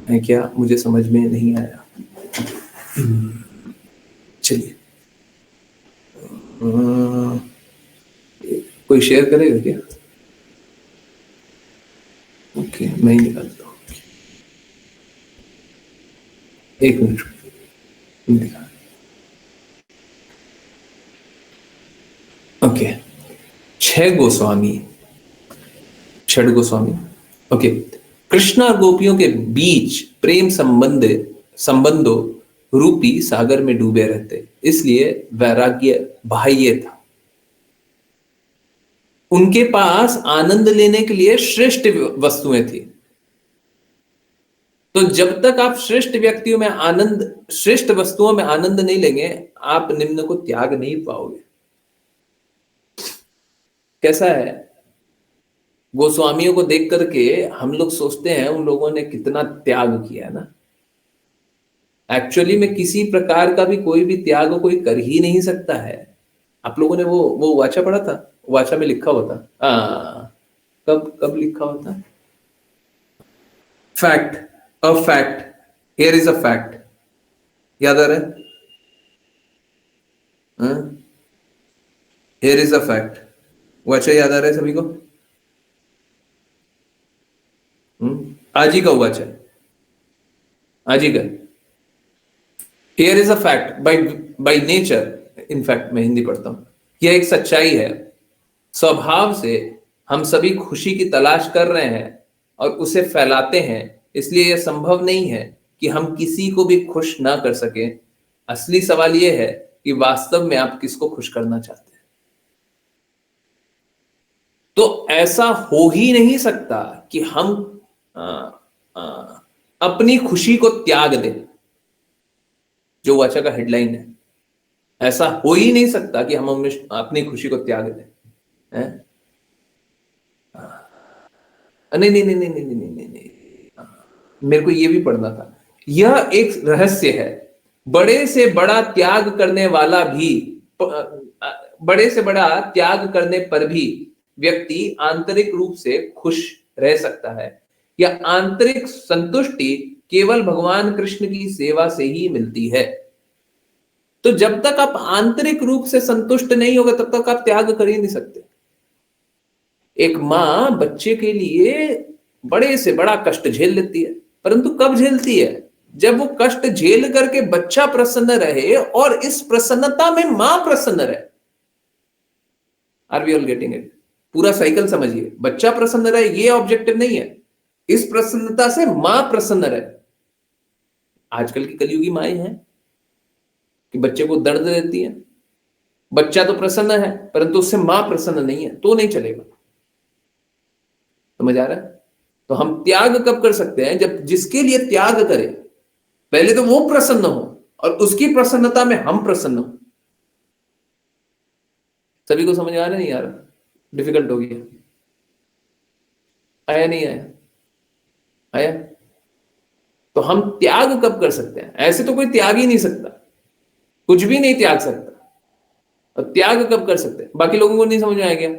है क्या, मुझे समझ में नहीं आया। चलिए कोई शेयर करेगा क्या? ओके मैं ही निकालता हूँ, एक मिनट निकाल। ओके, छह गोस्वामी। ओके, कृष्ण और गोपियों के बीच प्रेम संबंधों रूपी सागर में डूबे रहते, इसलिए वैराग्य बाह्य था। उनके पास आनंद लेने के लिए श्रेष्ठ वस्तुएं थी। तो जब तक आप श्रेष्ठ वस्तुओं में आनंद नहीं लेंगे, आप निम्न को त्याग नहीं पाओगे। कैसा है, गोस्वामियों को देख करके हम लोग सोचते हैं उन लोगों ने कितना त्याग किया है ना। एक्चुअली में किसी प्रकार का भी कोई भी त्याग कोई कर ही नहीं सकता है। आप लोगों ने वो वाचा पढ़ा था, वाचा में लिखा होता, कब लिखा होता, fact, a fact, here is a fact, याद आ रहा है? हियर इज अ फैक्ट, वाचा याद आ रहा है सभी को? आज ही का वाचा, आज ही का। Here is a fact, by nature, in fact मैं हिंदी पढ़ता हूं, यह एक सच्चाई है, स्वभाव से हम सभी खुशी की तलाश कर रहे हैं और उसे फैलाते हैं, इसलिए यह संभव नहीं है कि हम किसी को भी खुश ना कर सकें। असली सवाल यह है कि वास्तव में आप किसको खुश करना चाहते हैं। तो ऐसा हो ही नहीं सकता कि हम अपनी खुशी को त्याग दें, जो वाचा का हेडलाइन है। ऐसा हो ही नहीं सकता कि हम अपनी खुशी को त्याग दें, हैं? नहीं नहीं नहीं नहीं नहीं नहीं नहीं नहीं, मेरे को ये भी पढ़ना था। यह एक रहस्य है, बड़े से बड़ा त्याग करने वाला भी, बड़े से बड़ा त्याग करने पर भी व्यक्ति आंतरिक रूप से खुश रह सकता है। यह आंतरिक संतुष्टि केवल भगवान कृष्ण की सेवा से ही मिलती है। तो जब तक आप आंतरिक रूप से संतुष्ट नहीं होगा तब तक आप त्याग कर ही नहीं सकते। एक मां बच्चे के लिए बड़े से बड़ा कष्ट झेल लेती है, परंतु कब झेलती है? जब वो कष्ट झेल करके बच्चा प्रसन्न रहे और इस प्रसन्नता में मां प्रसन्न रहे। Are we all getting it? पूरा साइकिल समझिए, बच्चा प्रसन्न रहे ये ऑब्जेक्टिव नहीं है, इस प्रसन्नता से मां प्रसन्न रहे। आजकल की कलयुगी माएं हैं कि बच्चे को दर्द देती है, बच्चा तो प्रसन्न है परंतु उससे मां प्रसन्न नहीं है, तो नहीं चलेगा। समझ आ रहा है? तो हम त्याग कब कर सकते हैं? जब जिसके लिए त्याग करें पहले तो वो प्रसन्न हो और उसकी प्रसन्नता में हम प्रसन्न हो। सभी को समझ आ रहा है? नहीं आ रहा? डिफिकल्ट हो गया? आया नहीं आया? आया? तो हम त्याग कब कर सकते हैं? ऐसे तो कोई त्याग ही नहीं सकता, कुछ भी नहीं त्याग सकता। और त्याग कब कर सकते हैं? बाकी लोगों को नहीं समझ में आया क्या?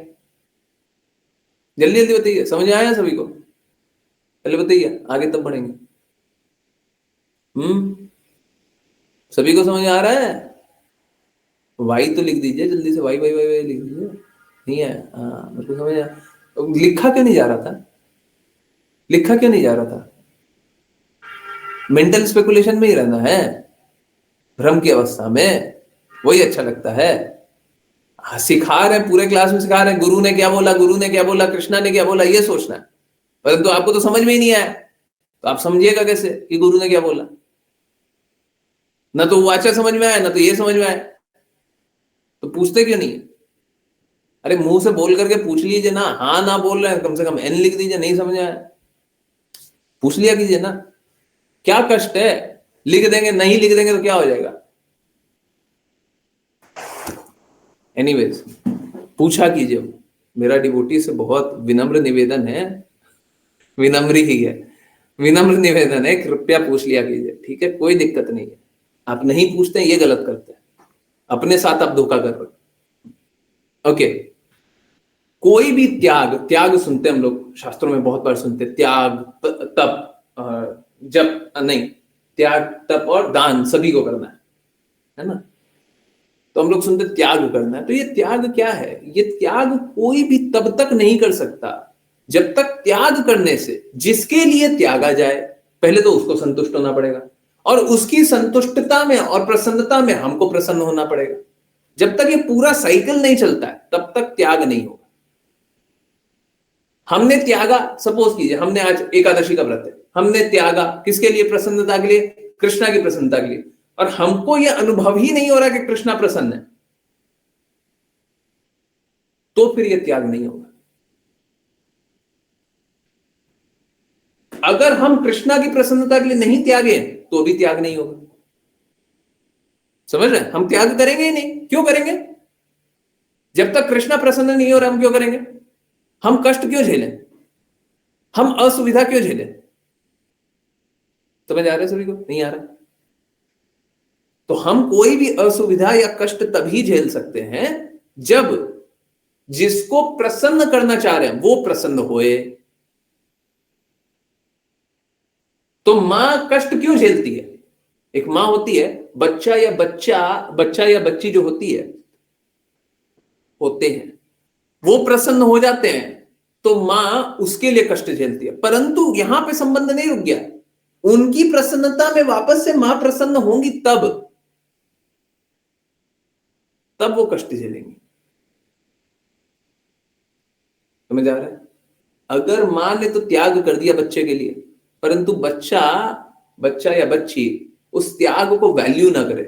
जल्दी जल्दी बताइए, समझ में आया सभी को? पहले बताइए, आगे तब बढ़ेंगे। सभी को समझ आ रहा है? वाई तो लिख दीजिए जल्दी से, वाई वाई वाई वाई लिख दीजिए। नहीं है? हाँ, मेरे को समझ आया। लिखा क्यों नहीं जा रहा था? लिखा क्यों नहीं जा रहा था? मेंटल स्पेकुलेशन में ही रहना है, भ्रम की अवस्था में, वही अच्छा लगता है। सिखा रहे हैं, पूरे क्लास में सिखा रहे हैं, गुरु ने क्या बोला, गुरु ने क्या बोला, कृष्णा ने क्या बोला, ये सोचना है। परंतु आपको तो समझ में ही नहीं आया, तो आप समझिएगा कैसे कि गुरु ने क्या बोला? ना तो वाचा समझ में आया, ना तो ये समझ में आया, तो पूछते क्यों नहीं? अरे मुंह से बोल करके पूछ लीजिए ना, हाँ ना बोल रहे हैं, कम से कम एन लिख दीजिए, नहीं समझ आया पूछ लिया कीजिए ना। क्या कष्ट है? लिख देंगे, नहीं लिख देंगे तो क्या हो जाएगा? एनीवेज, पूछा कीजिए। मेरा डिवोटी से बहुत विनम्र निवेदन है, विनम्र ही है, विनम्र निवेदन है, कृपया पूछ लिया कीजिए, ठीक है? कोई दिक्कत नहीं है। आप नहीं पूछते हैं, ये गलत करते हैं, अपने साथ आप धोखा कर रहे हो। ओके, कोई भी त्याग, त्याग सुनते हैं हम लोग शास्त्रों में बहुत बार सुनते हैं, त्याग, तप, जप नहीं, त्याग, तप और दान सभी को करना है ना? तो हम लोग सुनते त्याग करना है, तो ये त्याग क्या है? ये त्याग कोई भी तब तक नहीं कर सकता जब तक त्याग करने से जिसके लिए त्यागा जाए पहले तो उसको संतुष्ट होना पड़ेगा, और उसकी संतुष्टता में और प्रसन्नता में हमको प्रसन्न होना पड़ेगा। जब तक ये पूरा साइकिल नहीं चलता है तब तक त्याग नहीं होगा। हमने त्यागा, सपोज कीजिए हमने आज एकादशी का व्रत है, हमने त्यागा किसके लिए? प्रसन्नता के लिए, कृष्णा की प्रसन्नता के लिए, और हमको यह अनुभव ही नहीं हो रहा कि कृष्णा प्रसन्न है, तो फिर यह त्याग नहीं होगा। अगर हम कृष्णा की प्रसन्नता के लिए नहीं त्यागे तो भी त्याग नहीं होगा। समझ रहे हैं? हम त्याग करेंगे ही नहीं। क्यों करेंगे? जब तक कृष्णा प्रसन्न नहीं हो रहा हम क्यों करेंगे? हम कष्ट क्यों झेलें? हम असुविधा क्यों झेलें? समझ आ रहा है सभी को? नहीं आ रहा? तो हम कोई भी असुविधा या कष्ट तभी झेल सकते हैं जब जिसको प्रसन्न करना चाह रहे हैं वो प्रसन्न होए। तो मां कष्ट क्यों झेलती है? एक मां होती है, बच्चा या बच्ची जो होती है, होते हैं, वो प्रसन्न हो जाते हैं तो मां उसके लिए कष्ट झेलती है। परंतु यहां पे संबंध नहीं रुक गया, उनकी प्रसन्नता में वापस से मां प्रसन्न होंगी तब वो कष्ट झेलेंगी। समझ आ रहा है? अगर मां ने तो त्याग कर दिया बच्चे के लिए, परंतु बच्चा या बच्ची उस त्याग को वैल्यू ना करे,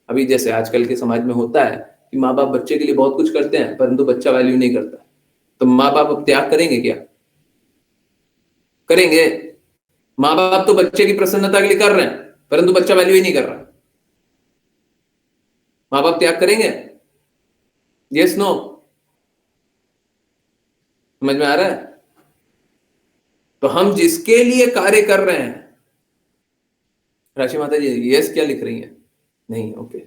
अभी जैसे आजकल के समाज में होता है कि माँ बाप बच्चे के लिए बहुत कुछ करते हैं परंतु बच्चा वैल्यू नहीं करता, तो माँ बाप अब त्याग करेंगे क्या? करेंगे? माँ बाप तो बच्चे की प्रसन्नता के लिए कर रहे हैं परंतु बच्चा वैल्यू ही नहीं कर रहा, माँ बाप त्याग करेंगे? Yes no? समझ में आ रहा है? तो हम जिसके लिए कार्य कर रहे हैं, राशि माता जी यस क्या लिख रही हैं? नहीं, ओके।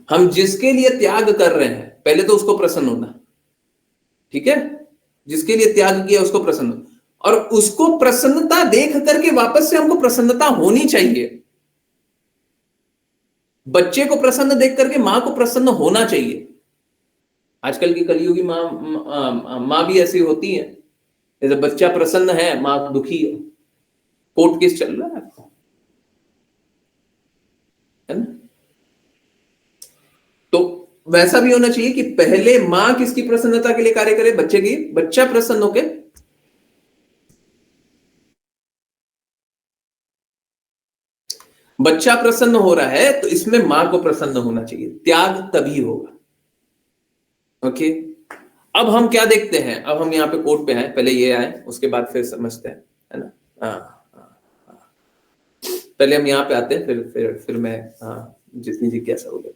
हम जिसके लिए त्याग कर रहे हैं पहले तो उसको प्रसन्न होना, ठीक है? जिसके लिए त्याग किया उसको प्रसन्न, और उसको प्रसन्नता देख करके वापस से हमको प्रसन्नता होनी चाहिए। बच्चे को प्रसन्न देख करके मां को प्रसन्न होना चाहिए। आजकल की कलयुगी मां भी ऐसी होती है जैसे बच्चा प्रसन्न है, माँ दुखी है, कोर्ट केस चल रहा है आपको, है ना? तो वैसा भी होना चाहिए कि पहले माँ किसकी प्रसन्नता के लिए कार्य करे, बच्चे की। बच्चा प्रसन्न होके बच्चा प्रसन्न हो रहा है तो इसमें मां को प्रसन्न होना चाहिए, त्याग तभी होगा। ओके, अब हम क्या देखते हैं, अब हम यहाँ पे कोर्ट पे हैं, पहले ये आए उसके बाद फिर समझते हैं, है ना? हाँ, पहले हम यहाँ पे आते हैं, फिर मैं जितनी जिज्ञासा होगी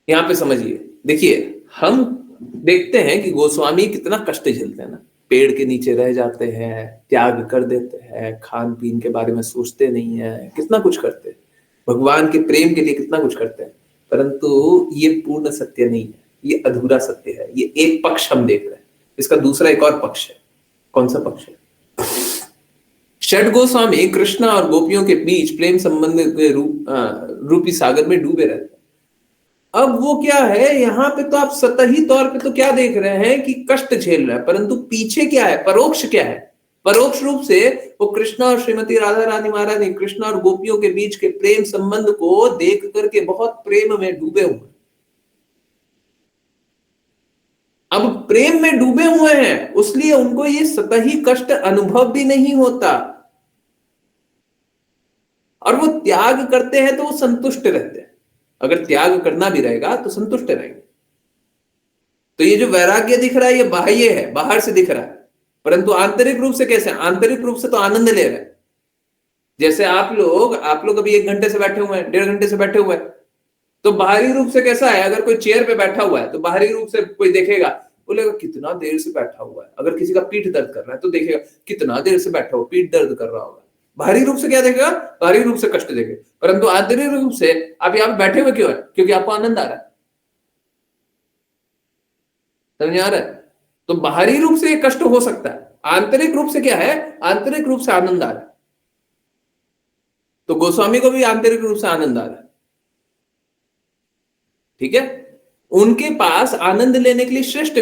यहाँ पे समझिए। देखिए, हम देखते हैं कि गोस्वामी कितना कष्ट झेलते हैं ना, पेड़ के नीचे रह जाते हैं, त्याग कर देते हैं, खान पीन के बारे में सोचते नहीं है, कितना कुछ करते हैं, भगवान के प्रेम के लिए कितना कुछ करते हैं, परंतु ये पूर्ण सत्य नहीं है, ये अधूरा सत्य है। ये एक पक्ष हम देख रहे हैं, इसका दूसरा एक और पक्ष है। कौन सा पक्ष है? षड गोस्वामी कृष्णा और गोपियों के बीच प्रेम संबंध के रूपी सागर में डूबे रहते हैं। अब वो क्या है, यहाँ पे तो आप सतही तौर पे तो क्या देख रहे हैं कि कष्ट झेल रहा है, परंतु पीछे क्या है, परोक्ष क्या है? परोक्ष रूप से वो कृष्णा और श्रीमती राधा रानी महारानी, कृष्णा और गोपियों के बीच के प्रेम संबंध को देख करके बहुत प्रेम में डूबे हुए। अब प्रेम में डूबे हुए हैं, उसलिए उनको ये सतही कष्ट अनुभव भी नहीं होता, और वो त्याग करते हैं तो वो संतुष्ट रहते हैं। अगर त्याग करना भी रहेगा तो संतुष्ट रहेंगे। तो ये जो वैराग्य दिख रहा है ये बाह्य है, बाहर से दिख रहा है, परंतु आंतरिक रूप से कैसे? आंतरिक रूप से तो आनंद ले रहे हैं। जैसे आप लोग अभी 1 घंटे से बैठे हुए हैं, 1.5 घंटे से बैठे हुए हैं, तो बाहरी रूप से कैसा है? अगर कोई चेयर पे बैठा हुआ है तो बाहरी रूप से कोई देखेगा, बोलेगा कितना देर से बैठा हुआ है। अगर किसी का पीठ दर्द कर रहा है तो देखेगा कितना देर से बैठा हुआ, पीठ दर्द कर रहा होगा। बाहरी रूप से क्या देखेगा? बाहरी रूप से कष्ट देखेगा, परंतु आंतरिक रूप से आप यहाँ पे बैठे हुए क्यों है? क्योंकि आपको आनंद आ रहा है। समझ आ रहा है? तो बाहरी रूप से ये कष्ट हो सकता है, आंतरिक रूप से क्या है? आंतरिक रूप से आनंद आ रहा है। तो गोस्वामी को भी आंतरिक रूप से आनंद आ रहा है, ठीक है? उनके पास आनंद लेने के लिए श्रेष्ठ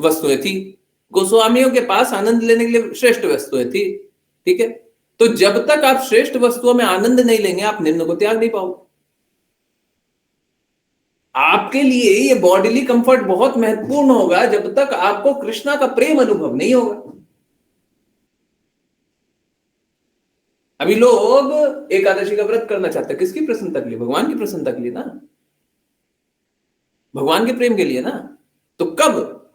वस्तुएं थी, गोस्वामियों के पास आनंद लेने के लिए श्रेष्ठ वस्तुएं थी, ठीक है? तो जब तक आप श्रेष्ठ वस्तुओं में आनंद नहीं लेंगे, आप निम्न को त्याग नहीं पाओगे। आपके लिए ये बॉडीली कंफर्ट बहुत महत्वपूर्ण होगा जब तक आपको कृष्णा का प्रेम अनुभव नहीं होगा। अभी लोग एकादशी का व्रत करना चाहते हैं, किसकी प्रसन्नता के लिए? भगवान की प्रसन्नता के लिए ना, भगवान के प्रेम के लिए ना। तो कब?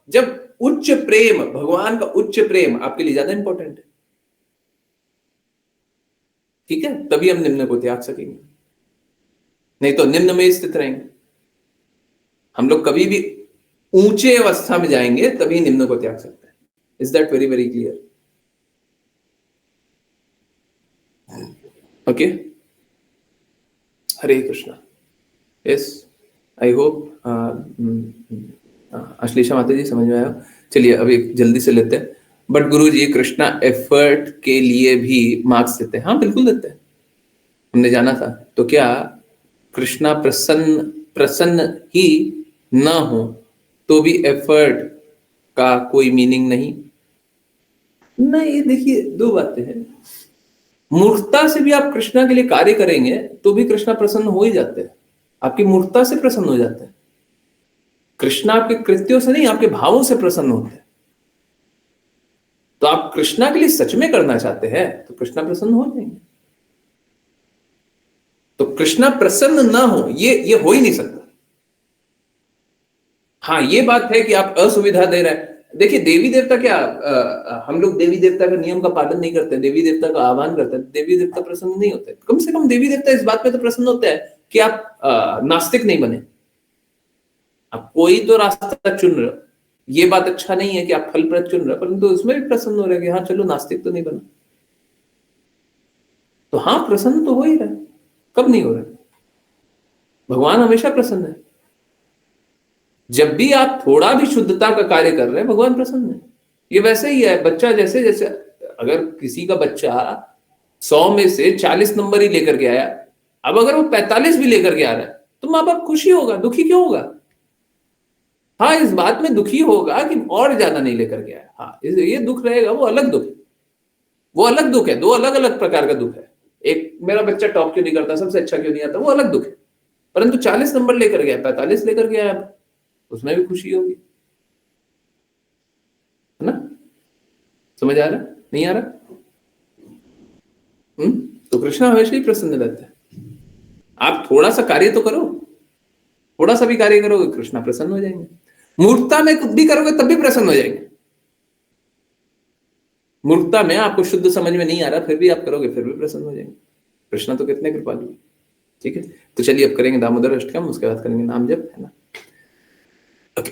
जब उच्च प्रेम, भगवान का उच्च प्रेम आपके लिए ज्यादा इंपॉर्टेंट है, ठीक है? तभी हम निम्न को त्याग सकेंगे, नहीं तो निम्न में स्थित रहेंगे। हम लोग कभी भी ऊंचे अवस्था में जाएंगे तभी निम्न को त्याग सकते हैं। Is that very very clear? Okay, Hare Krishna. Yes, I hope Ashlesha माता जी समझ में आया। चलिए अभी जल्दी से लेते हैं। But Guru ji, Krishna effort के लिए भी मार्क्स देते हैं? हाँ बिल्कुल देते हैं, हमने जाना था। तो क्या कृष्णा प्रसन्न ही ना हो तो भी एफर्ट का कोई मीनिंग नहीं? नहीं, देखिए दो बातें हैं। मूर्खता से भी आप कृष्णा के लिए कार्य करेंगे तो भी कृष्णा प्रसन्न हो ही जाते हैं, आपकी मूर्खता से प्रसन्न हो जाते हैं। कृष्णा आपके कृत्यों से नहीं, आपके भावों से प्रसन्न होते हैं। तो आप कृष्णा के लिए सच में करना चाहते हैं तो कृष्णा प्रसन्न हो जाएंगे। तो कृष्णा प्रसन्न ना हो ये हो ही नहीं सकता। हाँ ये बात है कि आप असुविधा दे रहे हैं। देखिए देवी देवता क्या, हम लोग देवी देवता का नियम का पालन नहीं करते, देवी देवता का आह्वान करते हैं, देवी देवता प्रसन्न नहीं होते। कम से कम देवी देवता इस बात पे तो प्रसन्न होते हैं कि आप नास्तिक नहीं बने, आप कोई तो रास्ता चुन रहे हो। ये बात अच्छा नहीं है कि आप फलप्रद चुन रहे हो, परंतु उसमें भी प्रसन्न हो रहे हैं कि हाँ चलो नास्तिक तो नहीं बना। तो हाँ प्रसन्न तो हो ही रहा है, कब नहीं हो रहा? भगवान हमेशा प्रसन्न है। जब भी आप थोड़ा भी शुद्धता का कार्य कर रहे हैं भगवान प्रसन्न है। ये वैसे ही है, बच्चा जैसे जैसे अगर किसी का बच्चा 100 में से 40 नंबर ही लेकर के आया, अब अगर वो 45 भी लेकर के आ रहा है तो माँ बाप खुशी होगा, दुखी क्यों होगा? हाँ, इस बात में दुखी होगा कि और ज्यादा नहीं लेकर के आया। हाँ, ये दुख रहेगा, वो अलग दुख है, वो अलग दुख है। दो अलग अलग प्रकार का दुख है। एक, मेरा बच्चा टॉप क्यों नहीं करता, सबसे अच्छा क्यों नहीं आता, वो अलग दुख है। परंतु 40 नंबर लेकर गया, 45 लेकर गया, उसमें भी खुशी होगी, है ना? समझ आ रहा, नहीं आ रहा? तो कृष्ण हमेशा ही प्रसन्न रहता है। आप थोड़ा सा कार्य तो करो, थोड़ा सा भी कार्य करोगे, कृष्ण प्रसन्न हो जाएंगे। मूर्खता में कुछ भी करोगे तब भी प्रसन्न हो जाएंगे। मूर्खता में आपको शुद्ध समझ में नहीं आ रहा, फिर भी आप करोगे, फिर भी प्रसन्न हो जाएंगे। कृष्ण तो कितने कृपालु है। ठीक है, तो चलिए अब करेंगे दामोदर अष्टकम, उसके बाद करेंगे नाम जप, है ना? ओके।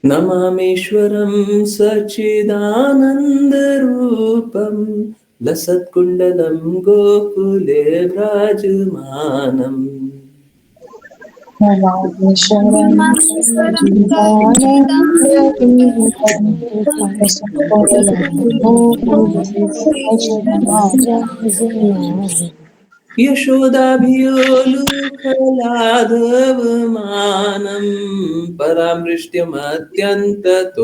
नमामीश्वरं सच्चिदानन्दरूपं लसत्कुण्डलं गोकुले विराजमानम् यशोदाभियोलुखलाधवमानं परामृष्ट्यमत्यन्ततो